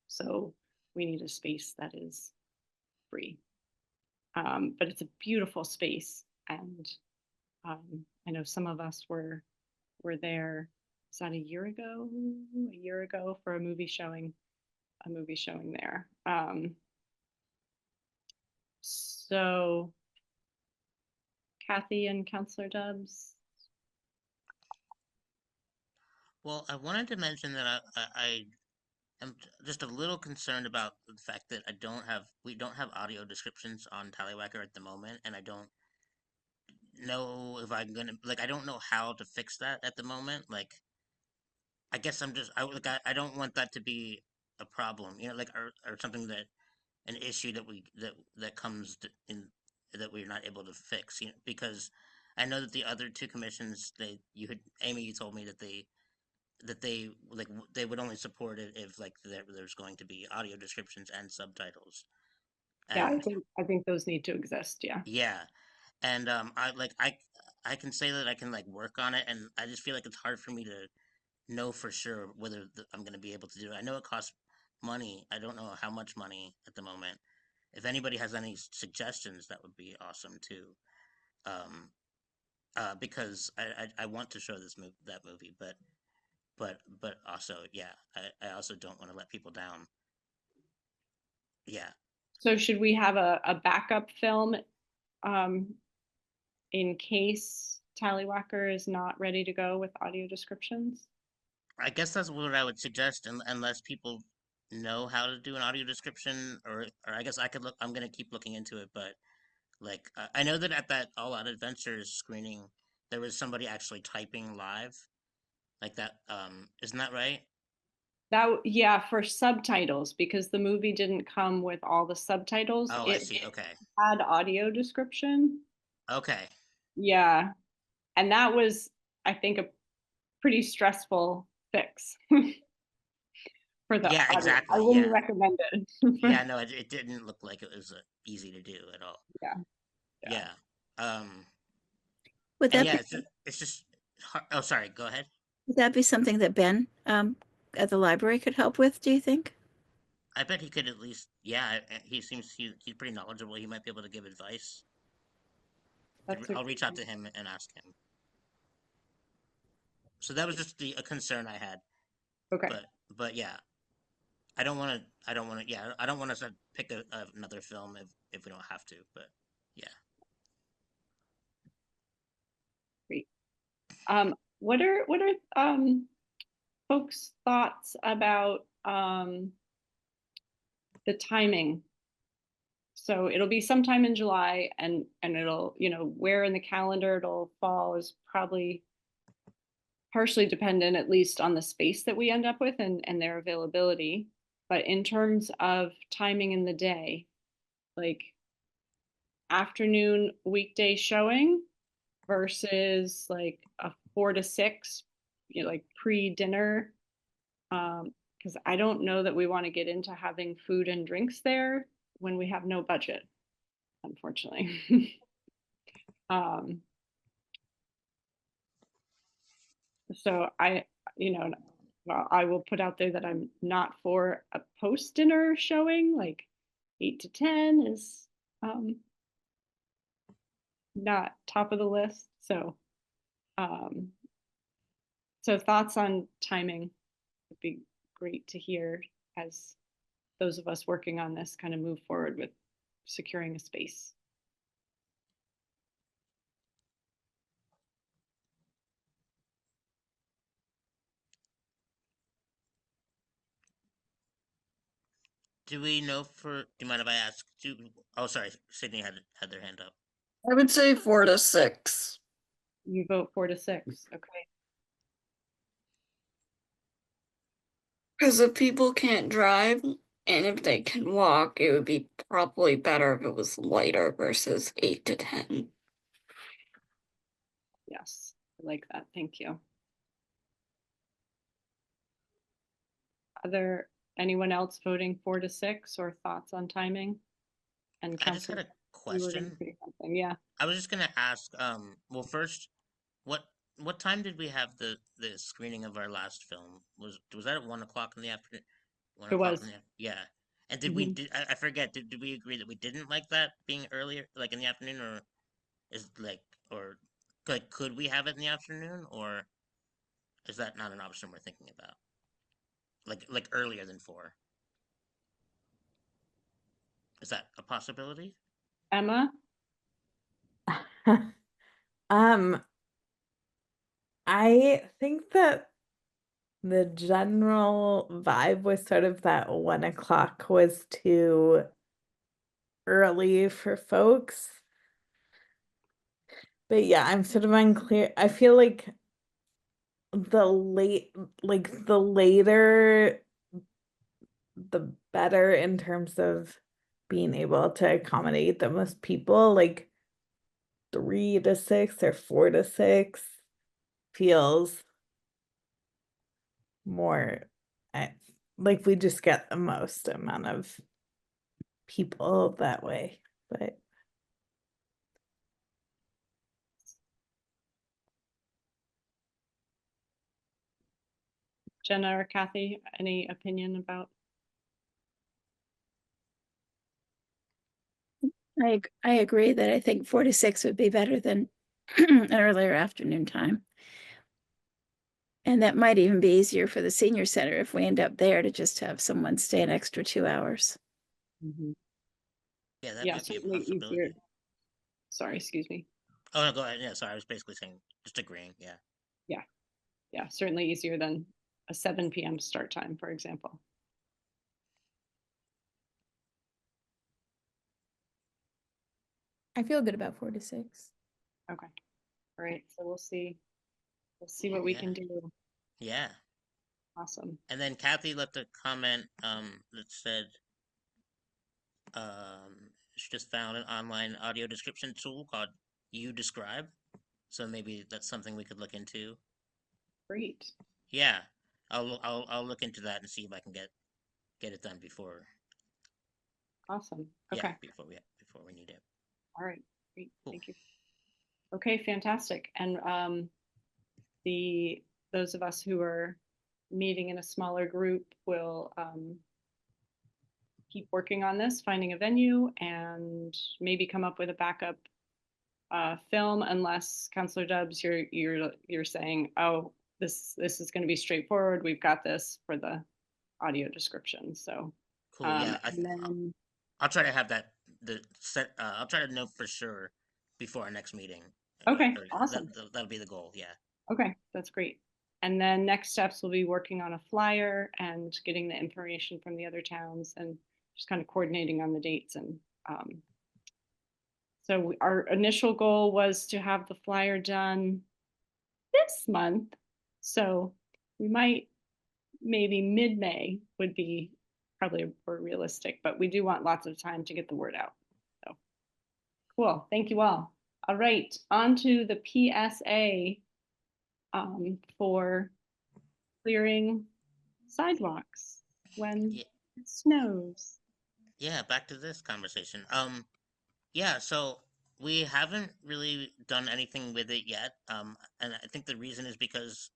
so we need a space that is free. But it's a beautiful space, and I know some of us were there. Is that a year ago? A year ago for a movie showing there. So Kathy and Counselor Dubs. Well, I wanted to mention that I am just a little concerned about the fact that we don't have audio descriptions on Tallywhacker at the moment, and I don't know if I'm gonna, like, I don't know how to fix that at the moment. Like, I guess I don't want that to be a problem, you know, like, or something that an issue that comes in that we're not able to fix, you know, because I know that the other two commissions, Amy, you told me that they would only support it if like there's going to be audio descriptions and subtitles. Yeah, And I think those need to exist. Yeah. yeah, and I can say that I can like work on it, and I just feel like it's hard for me to know for sure whether I'm going to be able to do it. I know it costs money. I don't know how much money at the moment. If anybody has any suggestions, that would be awesome too. Um, because I want to show that movie, but also, yeah, I also don't want to let people down. Yeah. So should we have a backup film in case Tallywhacker is not ready to go with audio descriptions? I guess that's what I would suggest, unless people know how to do an audio description, or I guess I could look. I'm gonna keep looking into it, but like I know that at that All Out Adventures screening, there was somebody actually typing live, like that. Isn't that right? Yeah, for subtitles, because the movie didn't come with all the subtitles. Oh, I It see. Okay. had audio description. Okay. Yeah. And that was, I think, a pretty stressful fix for the Yeah. audio. I Exactly. wouldn't Yeah. recommend it. Yeah. No, it didn't look like it was easy to do at all. Yeah. Yeah. Um. Would And that yeah, be it's just. Oh, sorry. Go ahead. would that be something that Ben at the library could help with, do you think? I bet he could at least. Yeah. He's pretty knowledgeable. He might be able to give advice. That's a, I'll reach out to him and ask him. So that was just a concern I had, okay. but yeah, I don't want us to pick another film if we don't have to, but yeah. Great. What are folks' thoughts about the timing? So it'll be sometime in July, and it'll, you know, where in the calendar it'll fall is probably partially dependent, at least on the space that we end up with and their availability. But in terms of timing in the day, like afternoon weekday showing versus like a 4 to 6, you know, like pre-dinner. Because I don't know that we want to get into having food and drinks there when we have no budget, unfortunately. So you know, well, I will put out there that I'm not for a post-dinner showing, like 8 to 10 is not top of the list. So So thoughts on timing would be great to hear as those of us working on this kind of move forward with securing a space. Do we know for? Do you mind if I ask? Oh, sorry, Sydney had their hand up. I would say 4 to 6. You vote 4 to 6. Okay. Because if people can't drive and if they can walk, it would be probably better if it was lighter versus 8 to 10. Yes, I like that. Thank you. Other anyone else voting 4 to 6 or thoughts on timing? And I just had Councilor, a you were going to question. say something. Yeah. I was just gonna ask. Well, first, what what time did we have the screening of our last film? Was that at 1 o'clock in the afternoon? One It o'clock was. in the yeah. And did we Mhm. did I forget? Did we agree that we didn't like that being earlier, like in the afternoon, or is like or could we have it in the afternoon, or is that not an option we're thinking about? Like earlier than 4. Is that a possibility? Emma? Um, I think that the general vibe was sort of that 1 o'clock was too early for folks. But yeah, I'm sort of unclear. I feel like the later, the better in terms of being able to accommodate the most people, like 3 to 6 or 4 to 6 feels more I, like we just get the most amount of people that way. But Jenna or Kathy, any opinion about? I agree that I think 4 to 6 would be better than an earlier afternoon time. And that might even be easier for the senior center if we end up there to just have someone stay an extra 2 hours. Yeah, that Yeah, might be a certainly easier. possibility. Sorry, excuse me. Oh no, go ahead. Yeah, sorry, I was basically saying just agreeing. Yeah. Yeah, certainly easier than a 7 p.m. start time, for example. I feel good about 4 to 6. Okay. All right. So we'll see. We'll see what we Yeah. can do. Yeah. Awesome. And then Kathy left a comment that said she just found an online audio description tool called You Describe. So maybe that's something we could look into. Great. Yeah. I'll look into that and see if I can get it done before Awesome. yeah, Okay. before we need it. All right. Great. Cool. Thank you. Okay, fantastic. And those of us who are meeting in a smaller group will keep working on this, finding a venue, and maybe come up with a backup film. Unless Councillor Dubs, you're saying, oh, this is going to be straightforward. We've got this for the audio description. So, Cool. Yeah. and then I'll try to have that the set. I'll try to know for sure before our next meeting. okay, Or awesome. that'll be the goal. Yeah. Okay, that's great. And then next steps will be working on a flyer and getting the information from the other towns and just kind of coordinating on the dates. And so our initial goal was to have the flyer done this month. So we might, maybe mid-May would be probably more realistic, but we do want lots of time to get the word out. So cool, thank you all. All right, on to the PSA for clearing sidewalks when Yeah. it snows. Yeah. Back to this conversation. Yeah. So we haven't really done anything with it yet. And I think the reason is because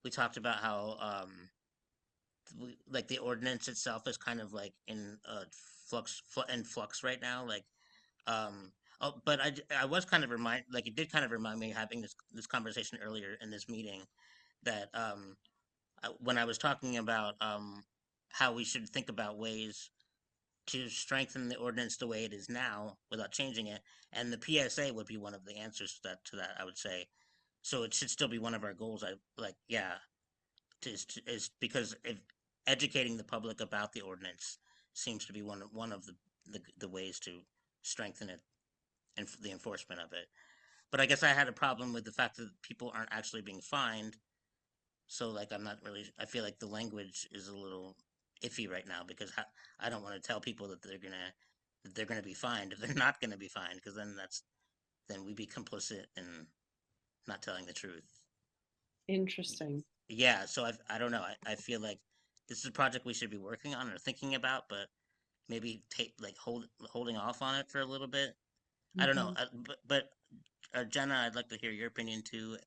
we talked about how like the ordinance itself is kind of like in flux right now. Like but I was kind of it did kind of remind me having this conversation earlier in this meeting that when I was talking about how we should think about ways to strengthen the ordinance the way it is now without changing it, and the PSA would be one of the answers to that, I would say. So it should still be one of our goals. I like, yeah, is because if educating the public about the ordinance seems to be one of the ways to strengthen it and the enforcement of it. But I guess I had a problem with the fact that people aren't actually being fined. So like I'm not really. I feel like the language is a little iffy right now because I don't want to tell people that they're gonna be fined if they're not gonna be fined, because then we be complicit in not telling the truth. Interesting. Yeah, so I don't know. I feel like this is a project we should be working on or thinking about, but maybe take like holding off on it for a little bit. I don't know. Jenna, I'd like to hear your opinion too,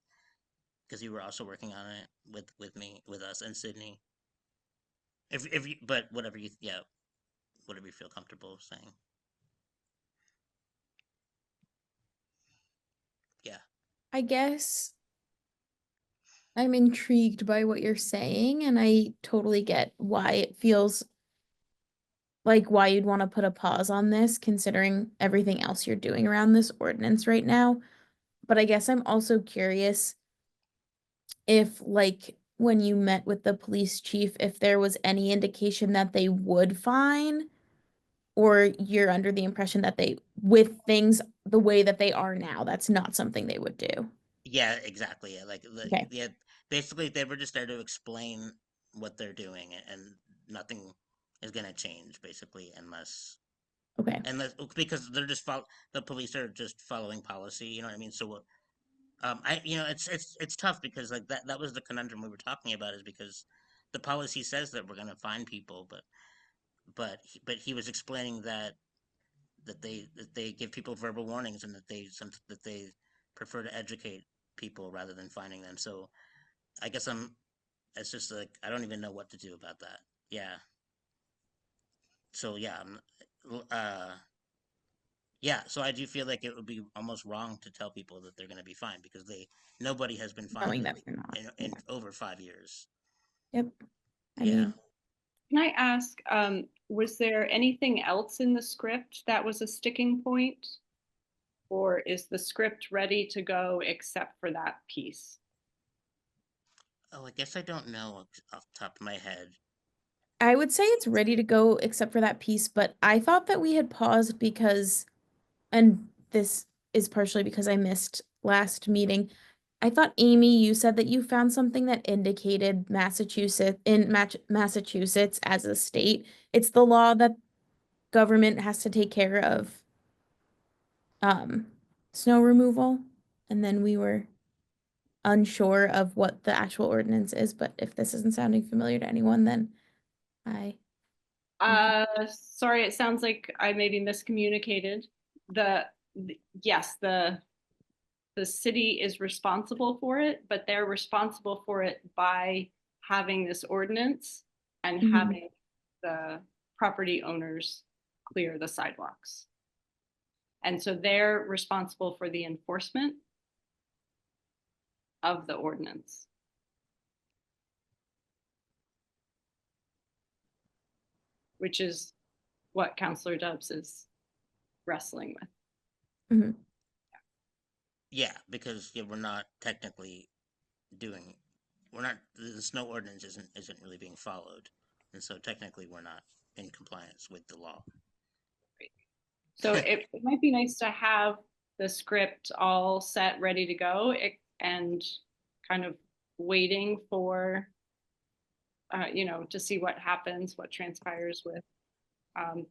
because you were also working on it with me, with us, and Sydney. If you, but whatever you, yeah, whatever you feel comfortable saying. Yeah. I guess I'm intrigued by what you're saying, and I totally get why it feels like why you'd want to put a pause on this, considering everything else you're doing around this ordinance right now. But I guess I'm also curious if, like, when you met with the police chief, if there was any indication that they would fine, or you're under the impression that they, with things the way that they are now, that's not something they would do. Yeah, exactly. Yeah, Okay. yeah, basically they were just there to explain what they're doing, and nothing is gonna change basically Okay. unless because they're just the police are just following policy. You know what I mean? So I it's tough because like that was the conundrum we were talking about, is because the policy says that we're gonna fine people, but he was explaining that they give people verbal warnings, and that they prefer to educate people rather than finding them. So I guess it's just like I don't even know what to do about that. Yeah. So yeah, uh yeah, so I do feel like it would be almost wrong to tell people that they're going to be fined, because nobody has been fined Knowing that you're not. in over 5 years. Yep. I Yeah. mean, Can I ask, was there anything else in the script that was a sticking point? Or is the script ready to go except for that piece? Oh, I guess I don't know off the top of my head. I would say it's ready to go except for that piece, but I thought that we had paused because, and this is partially because I missed last meeting. I thought, Amy, you said that you found something that indicated Massachusetts as a state. It's the law that government has to take care of um snow removal, and then we were unsure of what the actual ordinance is, but if this isn't sounding familiar to anyone, then I Sorry, it sounds like I maybe miscommunicated. Yes, the city is responsible for it, but they're responsible for it by having this ordinance and Mhm. having the property owners clear the sidewalks. And so they're responsible for the enforcement of the ordinance. Which is what Counselor Dubs is wrestling with. Mhm. Yeah, because we're not technically doing we're not the snow ordinance isn't really being followed, and so technically we're not in compliance with the law. So it might be nice to have the script all set, ready to go, and kind of waiting for, to see what happens, what transpires with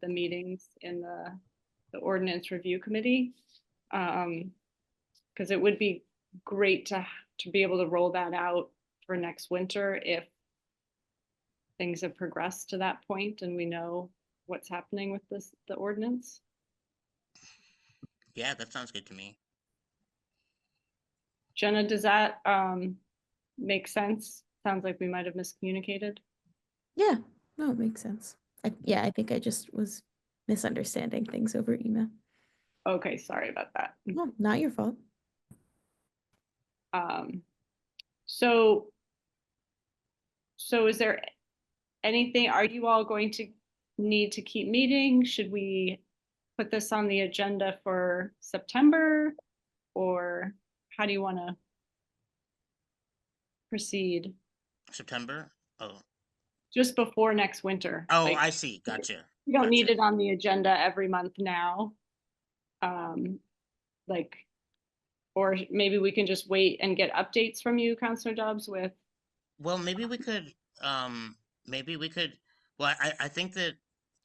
the meetings in the ordinance review committee. Because it would be great to be able to roll that out for next winter if things have progressed to that point and we know what's happening with the ordinance. Yeah, that sounds good to me. Jenna, does that make sense? Sounds like we might have miscommunicated. Yeah, no, it makes sense. Yeah, I think I just was misunderstanding things over email. Okay, sorry about that. No, not your fault. So So is there anything, are you all going to need to keep meeting? Should we put this on the agenda for September? Or how do you want to proceed? September? Oh, Just before next winter. oh, Like, I see. Gotcha. you don't need Gotcha. it on the agenda every month now. Like, or maybe we can just wait and get updates from you, Counselor Dobbs, with, Well, maybe we could, well, I think that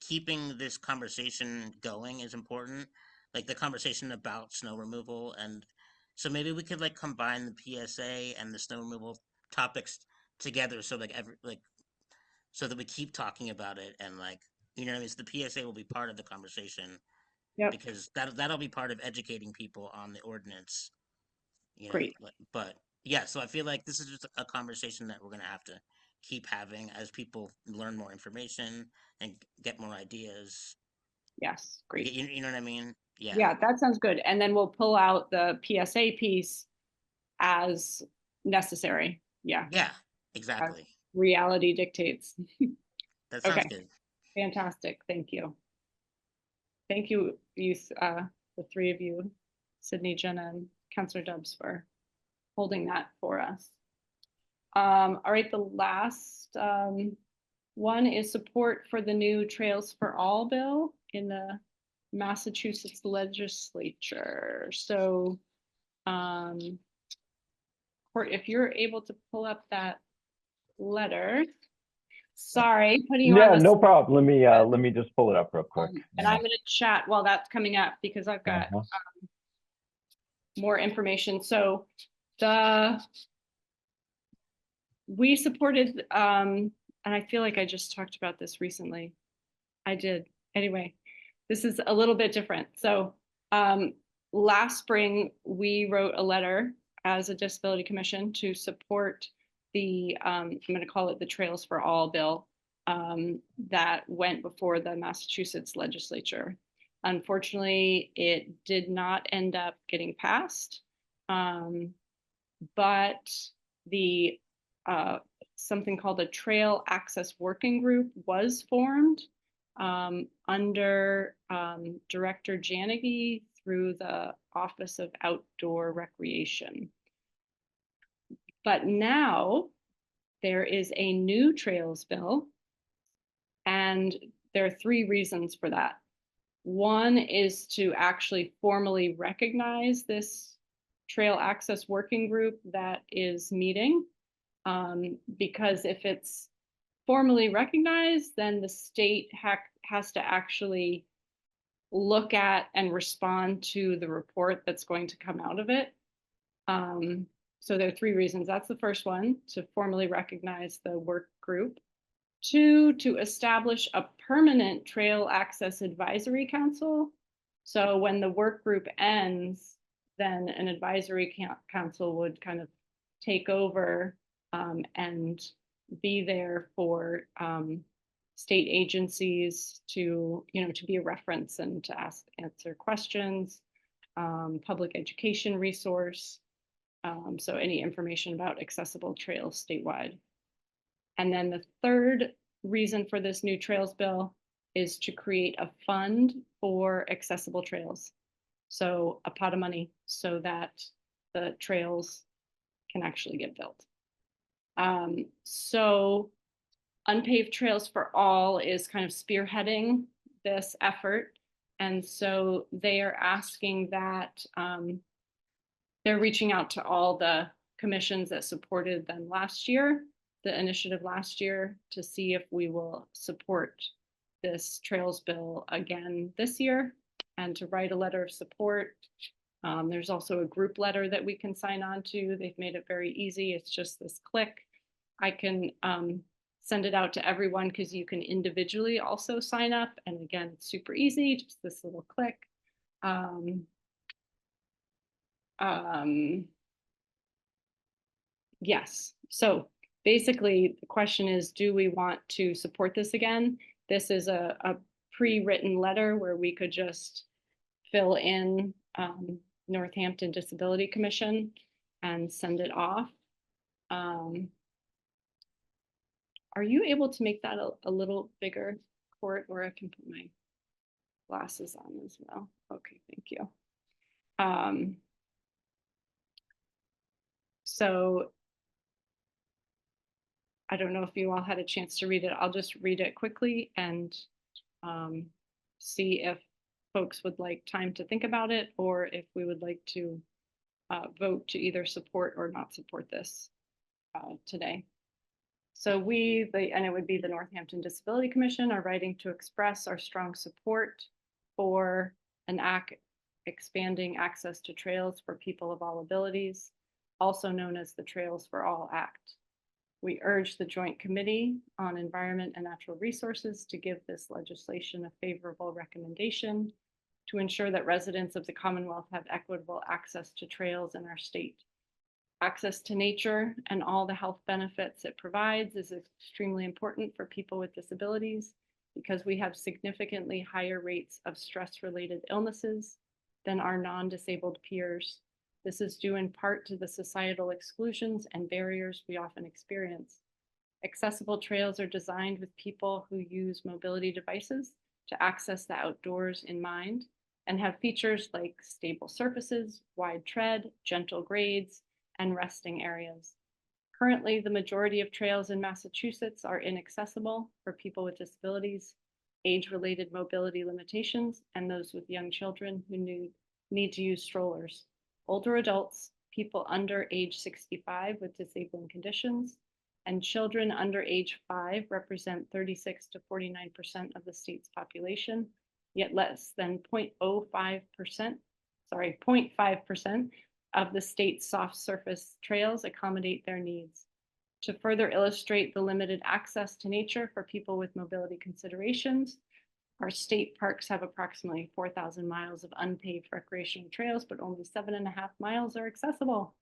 keeping this conversation going is important, like the conversation about snow removal. And so maybe we could like combine the PSA and the snow removal topics together. So like so that we keep talking about it and like, you know what I mean? So the PSA will be part of the conversation yep, because that'll be part of educating people on the ordinance, you know, great. but yeah, so I feel like this is just a conversation that we're going to have to keep having as people learn more information and get more ideas. Yes, great. You know what I mean? Yeah. Yeah, that sounds good. And then we'll pull out the PSA piece as necessary. Yeah, Yeah, as exactly. reality dictates. That sounds Okay, good. fantastic. Thank you. Thank you, the three of you, Sydney, Jenna, and Counselor Dubs, for holding that for us. All right, the last one is support for the new Trails for All bill in the Massachusetts legislature. So, Court, if you're able to pull up that letter. Sorry, putting you on Yeah, the no problem. Let me just pull it up real quick. and I'm going to chat while that's coming up because I've got more information. So we supported, and I feel like I just talked about this recently. I did. Anyway, this is a little bit different. So last spring, we wrote a letter as a disability commission to support the, I'm going to call it the Trails for All bill that went before the Massachusetts legislature. Unfortunately, it did not end up getting passed, but the something called a Trail Access Working Group was formed under Director Janegi through the Office of Outdoor Recreation. But now there is a new trails bill, and there are three reasons for that. One is to actually formally recognize this Trail Access Working Group that is meeting, because if it's formally recognized, then the state has to actually look at and respond to the report that's going to come out of it. So there are three reasons. That's the first one, to formally recognize the work group. Two, to establish a permanent trail access advisory council. So when the work group ends, then an advisory council would kind of take over and be there for state agencies to, to be a reference and to answer questions, public education resource. So any information about accessible trails statewide. And then the third reason for this new trails bill is to create a fund for accessible trails. So a pot of money so that the trails can actually get built. So Unpaved Trails for All is kind of spearheading this effort. And so they are asking that they're reaching out to all the commissions that supported them last year, the initiative last year, to see if we will support this trails bill again this year and to write a letter of support. There's also a group letter that we can sign on to. They've made it very easy. It's just this click. I can send it out to everyone because you can individually also sign up. And again, it's super easy, just this little click. Yes, so basically the question is, do we want to support this again? This is a pre-written letter where we could just fill in Northampton Disability Commission and send it off. Are you able to make that a little bigger, Court, or I can put my glasses on as well? Okay, thank you. So I don't know if you all had a chance to read it. I'll just read it quickly and see if folks would like time to think about it, or if we would like to vote to either support or not support this today. So and it would be the Northampton Disability Commission, are writing to express our strong support for an act expanding access to trails for people of all abilities, also known as the Trails for All Act. We urge the Joint Committee on Environment and Natural Resources to give this legislation a favorable recommendation to ensure that residents of the Commonwealth have equitable access to trails in our state. Access to nature and all the health benefits it provides is extremely important for people with disabilities because we have significantly higher rates of stress-related illnesses than our non-disabled peers. This is due in part to the societal exclusions and barriers we often experience. Accessible trails are designed with people who use mobility devices to access the outdoors in mind and have features like stable surfaces, wide tread, gentle grades, and resting areas. Currently, the majority of trails in Massachusetts are inaccessible for people with disabilities, age-related mobility limitations, and those with young children who need to use strollers. Older adults, people under age 65 with disabling conditions, and children under age 5 represent 36 to 49% of the state's population, yet less than 0.5% of the state's soft surface trails accommodate their needs. To further illustrate the limited access to nature for people with mobility considerations, our state parks have approximately 4,000 miles of unpaved recreational trails, but only 7.5 miles are accessible.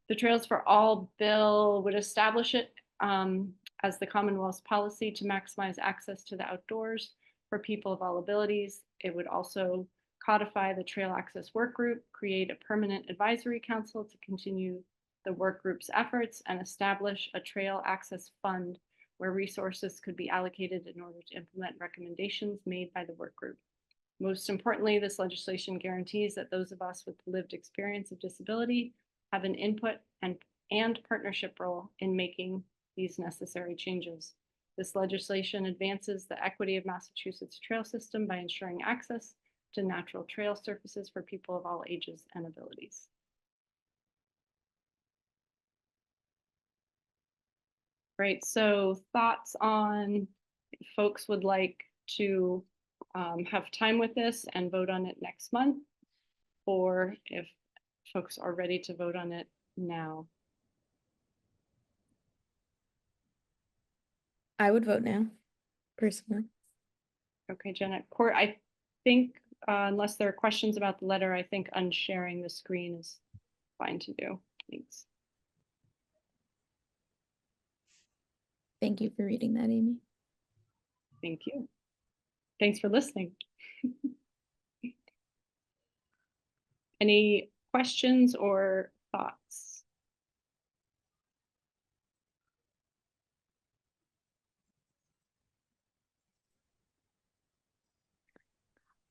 The Trails for All bill would establish it as the Commonwealth's policy to maximize access to the outdoors for people of all abilities. It would also codify the Trail Access Work Group, create a permanent advisory council to continue the work group's efforts, and establish a Trail Access Fund where resources could be allocated in order to implement recommendations made by the work group. Most importantly, this legislation guarantees that those of us with lived experience of disability have an input and partnership role in making these necessary changes. This legislation advances the equity of Massachusetts trail system by ensuring access to natural trail surfaces for people of all ages and abilities. Right, so thoughts on if folks would like to have time with this and vote on it next month, or if folks are ready to vote on it now. I would vote now, personally. Okay, Jenna. Court, I think unless there are questions about the letter, I think unsharing the screen is fine to do. Thanks. Thank you for reading that, Amy. Thank you. Thanks for listening. Any questions or thoughts?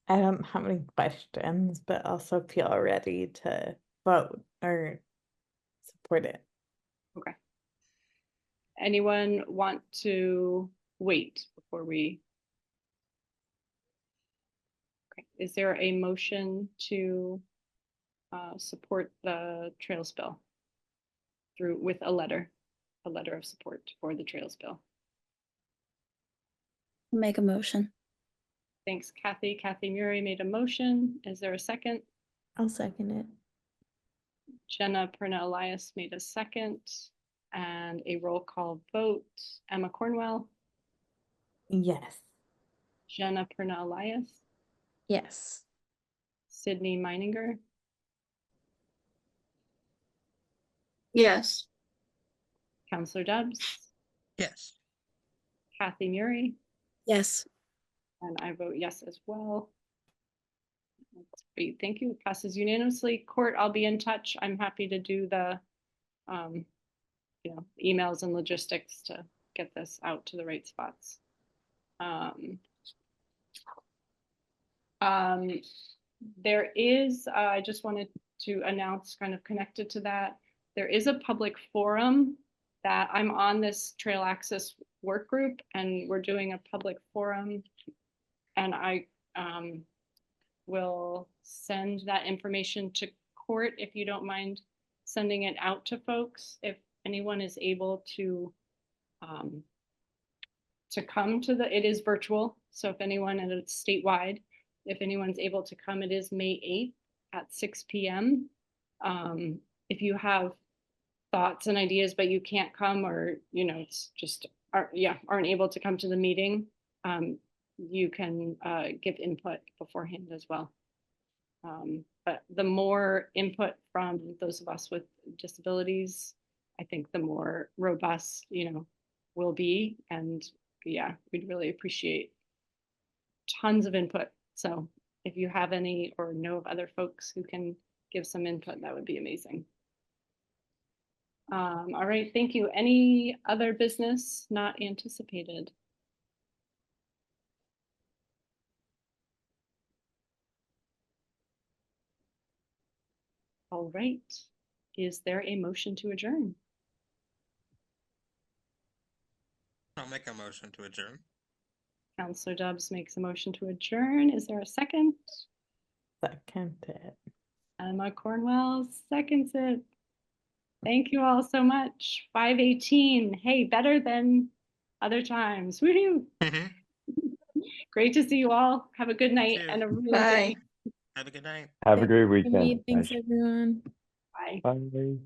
I don't have any questions, but also feel ready to vote or support it. Okay. Anyone want to wait before we? Okay. Is there a motion to support the Trails bill with a letter of support for the Trails bill? Make a motion. Thanks, Kathy. Kathy Murray made a motion. Is there a second? I'll second it. Jenna Perna Elias made a second, and a roll call vote. Emma Cornwell, Yes. Jenna Perna Elias, Yes. Sydney Meininger, Yes. Counselor Debs, Yes. Kathy Murray, Yes. and I vote yes as well. That's great. Thank you. It passes unanimously. Court, I'll be in touch. I'm happy to do the emails and logistics to get this out to the right spots. There is, I just wanted to announce, kind of connected to that, there is a public forum that I'm on this trail access work group, and we're doing a public forum, and I will send that information to Court if you don't mind sending it out to folks. If anyone is able to come to it is virtual. So if anyone, and it's statewide, if anyone's able to come, it is May 8th at 6 p.m. If you have thoughts and ideas, but you can't come, or, you know, it's just, aren't able to come to the meeting, you can give input beforehand as well. But the more input from those of us with disabilities, I think the more robust, you know, we'll be. And yeah, we'd really appreciate tons of input. So if you have any or know of other folks who can give some input, that would be amazing. All right, thank you. Any other business not anticipated? All right, is there a motion to adjourn? I'll make a motion to adjourn. Counselor Dubs makes a motion to adjourn. Is there a second? Second it. Emma Cornwell seconds it. Thank you all so much. 5:18. Hey, better than other times. Woohoo! Great to see you all. Have a good night and a really Bye. good Have a good night. Have a great Good meet. weekend. Thanks, guys. everyone. bye. Bye.